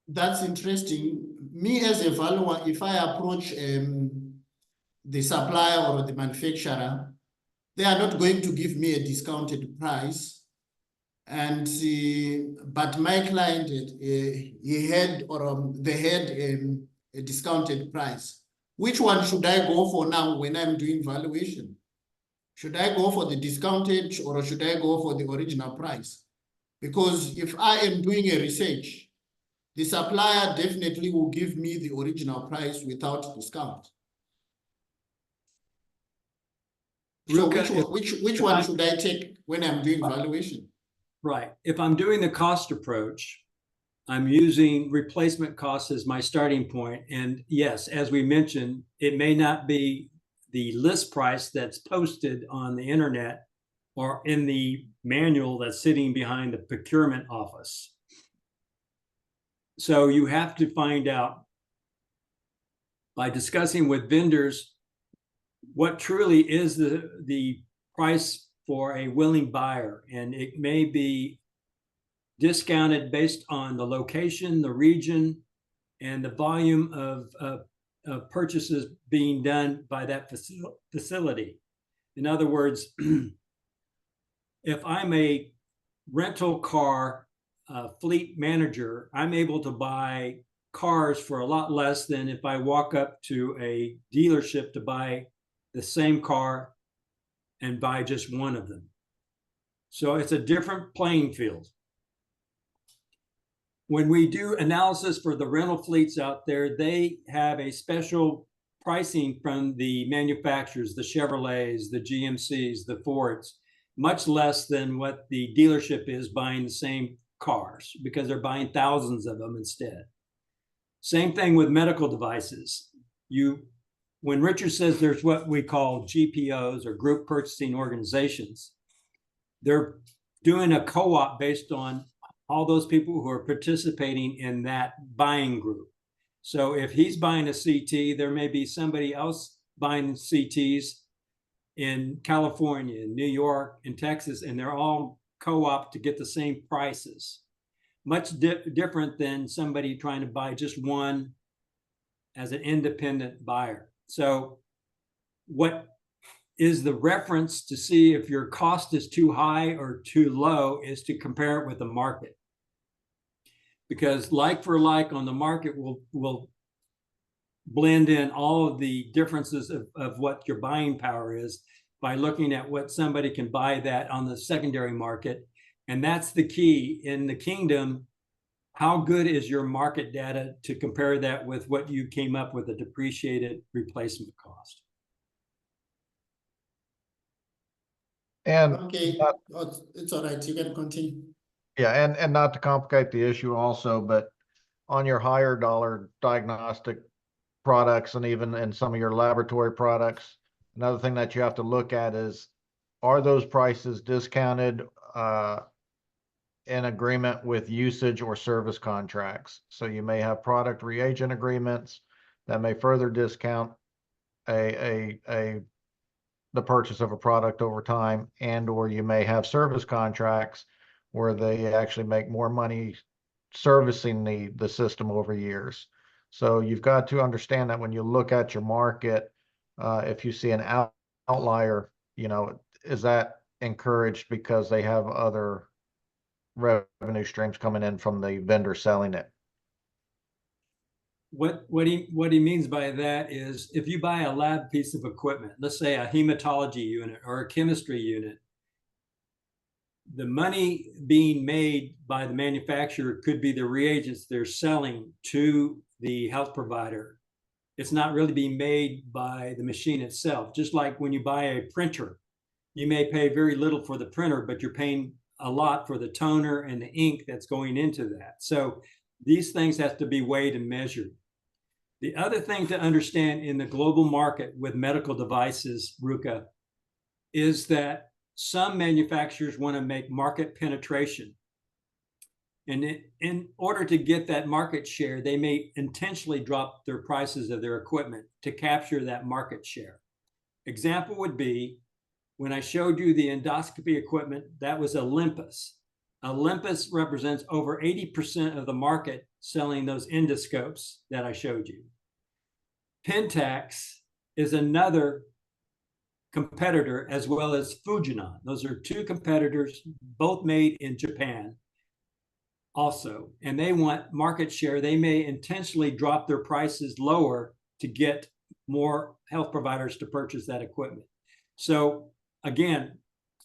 That's interesting. Me as a valuer, if I approach the supplier or the manufacturer, they are not going to give me a discounted price. And but my client, they had a discounted price. Which one should I go for now when I'm doing valuation? Should I go for the discounted or should I go for the original price? Because if I am doing a research, the supplier definitely will give me the original price without discount. So which one should I take when I'm doing valuation? Right. If I'm doing the cost approach, I'm using replacement costs as my starting point. And yes, as we mentioned, it may not be the list price that's posted on the internet or in the manual that's sitting behind the procurement office. So you have to find out by discussing with vendors what truly is the price for a willing buyer. And it may be discounted based on the location, the region, and the volume of purchases being done by that facility. In other words, if I'm a rental car fleet manager, I'm able to buy cars for a lot less than if I walk up to a dealership to buy the same car and buy just one of them. So it's a different playing field. When we do analysis for the rental fleets out there, they have a special pricing from the manufacturers, the Chevrolets, the GMCs, the Fords, much less than what the dealership is buying the same cars because they're buying thousands of them instead. Same thing with medical devices. When Richard says there's what we call GPOs or group purchasing organizations, they're doing a co-op based on all those people who are participating in that buying group. So if he's buying a CT, there may be somebody else buying CTs in California, in New York, in Texas, and they're all co-op to get the same prices. Much different than somebody trying to buy just one as an independent buyer. So what is the reference to see if your cost is too high or too low is to compare it with the market. Because like for like on the market will blend in all of the differences of what your buying power is by looking at what somebody can buy that on the secondary market. And that's the key in the kingdom. How good is your market data to compare that with what you came up with a depreciated replacement cost? And okay, it's all right. You can continue. Yeah, and not to complicate the issue also, but on your higher dollar diagnostic products and even in some of your laboratory products, another thing that you have to look at is, are those prices discounted in agreement with usage or service contracts? So you may have product reagent agreements that may further discount the purchase of a product over time, and or you may have service contracts where they actually make more money servicing the system over years. So you've got to understand that when you look at your market, if you see an outlier, is that encouraged because they have other revenue streams coming in from the vendor selling it? what he means by that is if you buy a lab piece of equipment, let's say a hematology unit or a chemistry unit, the money being made by the manufacturer could be the reagents they're selling to the health provider. It's not really being made by the machine itself. Just like when you buy a printer, you may pay very little for the printer, but you're paying a lot for the toner and the ink that's going into that. So these things have to be weighed and measured. The other thing to understand in the global market with medical devices, Ruka, is that some manufacturers want to make market penetration. And in order to get that market share, they may intentionally drop their prices of their equipment to capture that market share. Example would be when I showed you the endoscopy equipment, that was Olympus. Olympus represents over 80% of the market selling those endoscopes that I showed you. Pentax is another competitor, as well as Fujinon. Those are two competitors, both made in Japan also, and they want market share. They may intentionally drop their prices lower to get more health providers to purchase that equipment. So again,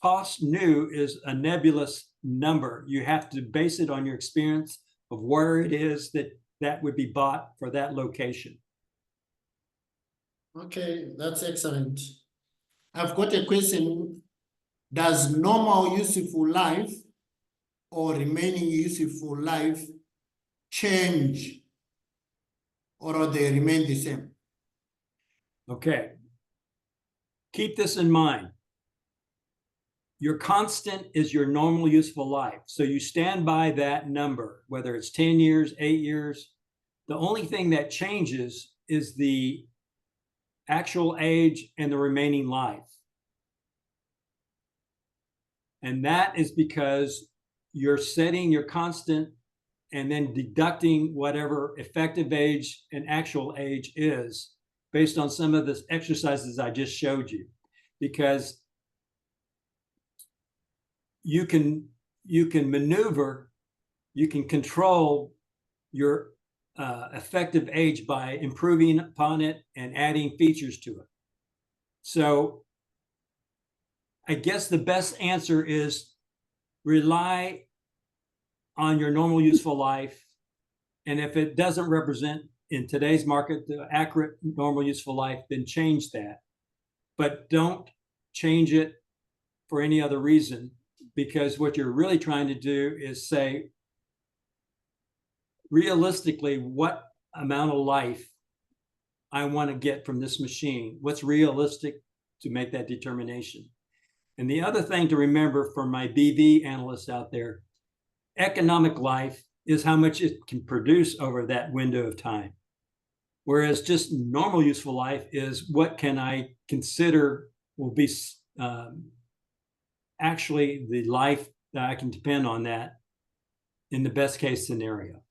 cost new is a nebulous number. You have to base it on your experience of where it is that would be bought for that location. Okay, that's excellent. I've got a question. Does normal useful life or remaining useful life change, or they remain the same? Okay. Keep this in mind. Your constant is your normal useful life. So you stand by that number, whether it's 10 years, 8 years. The only thing that changes is the actual age and the remaining life. And that is because you're setting your constant and then deducting whatever effective age and actual age is based on some of the exercises I just showed you. Because you can maneuver, you can control your effective age by improving upon it and adding features to it. So I guess the best answer is rely on your normal useful life. And if it doesn't represent in today's market the accurate normal useful life, then change that. But don't change it for any other reason, because what you're really trying to do is say, realistically, what amount of life I want to get from this machine, what's realistic to make that determination. And the other thing to remember for my BV analysts out there, economic life is how much it can produce over that window of time. Whereas just normal useful life is what can I consider will be actually the life that I can depend on that in the best case scenario.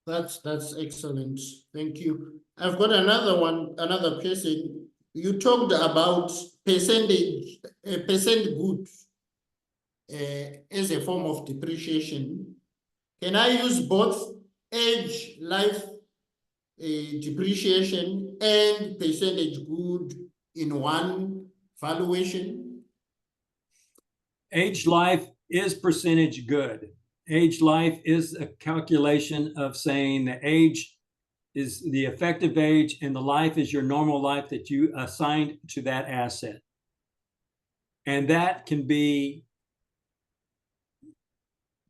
That's excellent. Thank you. I've got another question. You talked about percent good as a form of depreciation. Can I use both age life depreciation and percentage good in one valuation? Age life is percentage good. Age life is a calculation of saying the age is the effective age and the life is your normal life that you assigned to that asset. And that can be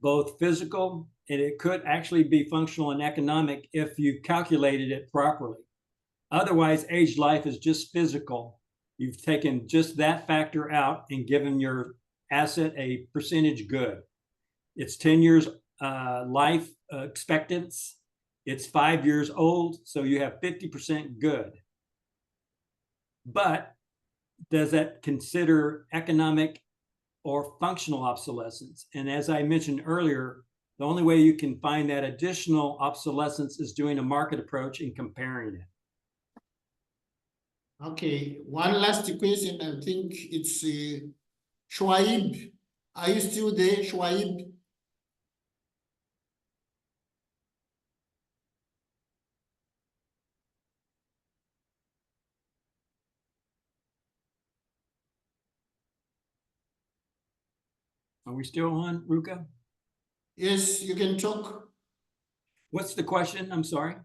both physical and it could actually be functional and economic if you calculated it properly. Otherwise, age life is just physical. You've taken just that factor out and given your asset a percentage good. It's 10 years life expectancy. It's 5 years old, so you have 50% good. But does that consider economic or functional obsolescence? And as I mentioned earlier, the only way you can find that additional obsolescence is doing a market approach and comparing it. Okay, one last question. I think it's Shoaib. Are you still there, Shoaib? Are we still on, Ruka? Yes, you can talk. What's the question? I'm sorry.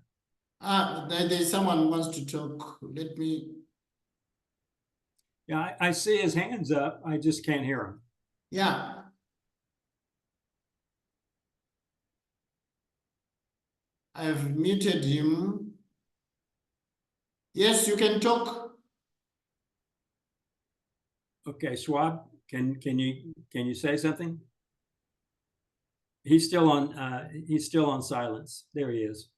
There's someone who wants to talk. Let me. Yeah, I see his hands up. I just can't hear him. Yeah. I've muted him. Yes, you can talk. Okay, Schwab, can you say something? He's still on silence. There he is.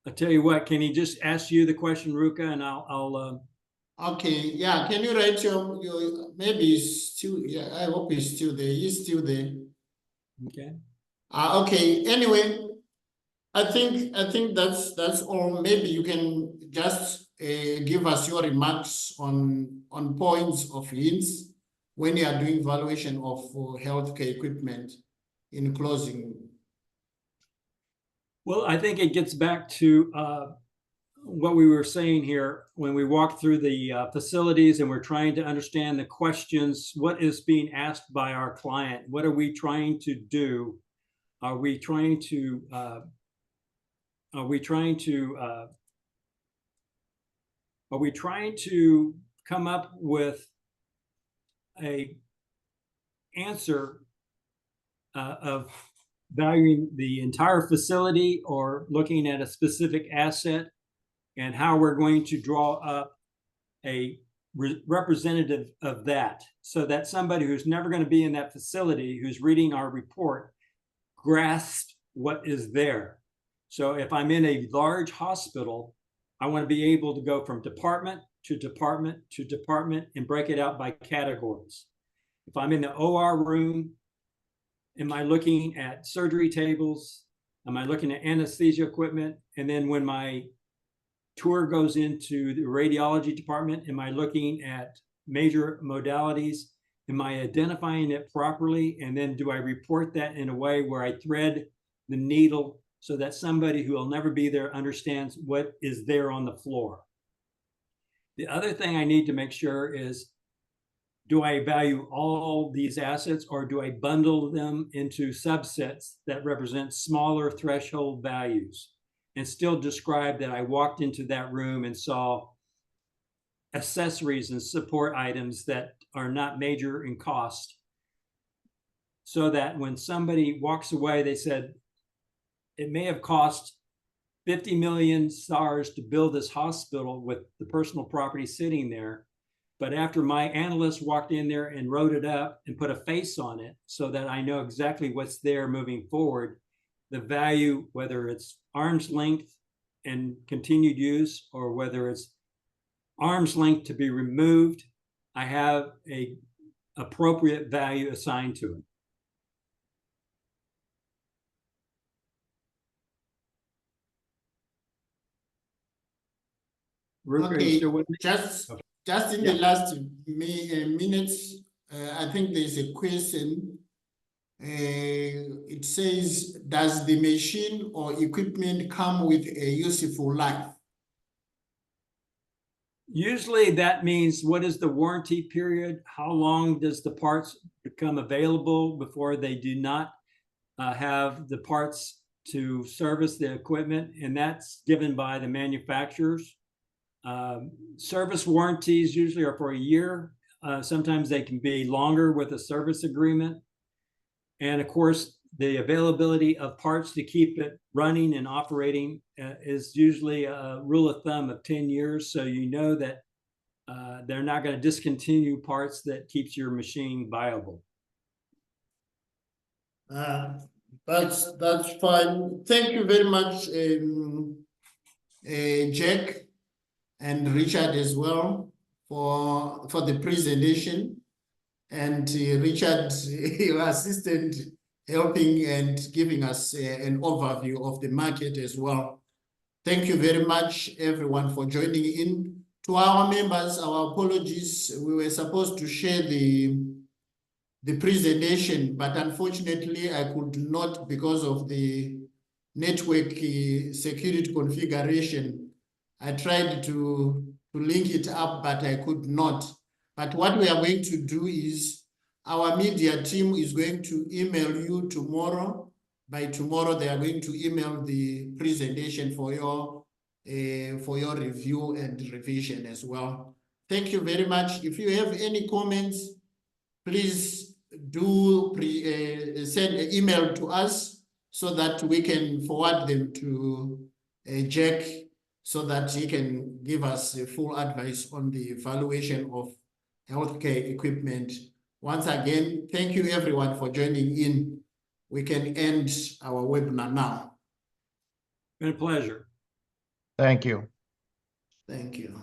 I'll tell you what, can he just ask you the question, Ruka, and I'll Okay, yeah, can you write your maybe he's still, yeah, I hope he's still there. He's still there. okay. Okay, anyway, I think that's all. Maybe you can just give us your remarks on points of hints when you are doing valuation of healthcare equipment in closing. Well, I think it gets back to what we were saying here when we walked through the facilities and we're trying to understand the questions. What is being asked by our client? What are we trying to do? Are we trying to come up with a answer of valuing the entire facility or looking at a specific asset, and how we're going to draw up a representative of that, so that somebody who's never going to be in that facility, who's reading our report, grasps what is there. So if I'm in a large hospital, I want to be able to go from department to department to department and break it out by categories. If I'm in the OR room, am I looking at surgery tables? Am I looking at anesthesia equipment? And then when my tour goes into the radiology department, am I looking at major modalities? Am I identifying it properly? And then do I report that in a way where I thread the needle so that somebody who will never be there understands what is there on the floor? The other thing I need to make sure is, do I value all these assets, or do I bundle them into subsets that represent smaller threshold values, and still describe that I walked into that room and saw accessories and support items that are not major in cost, so that when somebody walks away, they said, it may have cost 50 million SARS to build this hospital with the personal property sitting there, but after my analyst walked in there and wrote it up and put a face on it so that I know exactly what's there moving forward, the value, whether it's arm's length and continued use, or whether it's arm's length to be removed, I have a appropriate value assigned to it. Ruka, are you still with me? Just in the last minutes, I think there's a question. It says, does the machine or equipment come with a useful life? Usually that means, what is the warranty period? How long does the parts become available before they do not have the parts to service the equipment? And that's given by the manufacturers. Service warranties usually are for a year. Sometimes they can be longer with a service agreement. And of course, the availability of parts to keep it running and operating is usually a rule of thumb of 10 years. So you know that they're not going to discontinue parts that keeps your machine viable. That's fine. Thank you very much, Jack and Richard as well for the presentation. And Richard, your assistant, helping and giving us an overview of the market as well. Thank you very much, everyone, for joining in. To our members, our apologies. We were supposed to share the presentation, but unfortunately, I could not because of the network security configuration. I tried to link it up, but I could not. But what we are going to do is our media team is going to email you tomorrow. By tomorrow, they are going to email the presentation for your review and revision as well. Thank you very much. If you have any comments, please do send an email to us so that we can forward them to Jack so that he can give us a full advice on the evaluation of healthcare equipment. Once again, thank you everyone for joining in. We can end our webinar now. Been a pleasure. Thank you. Thank you.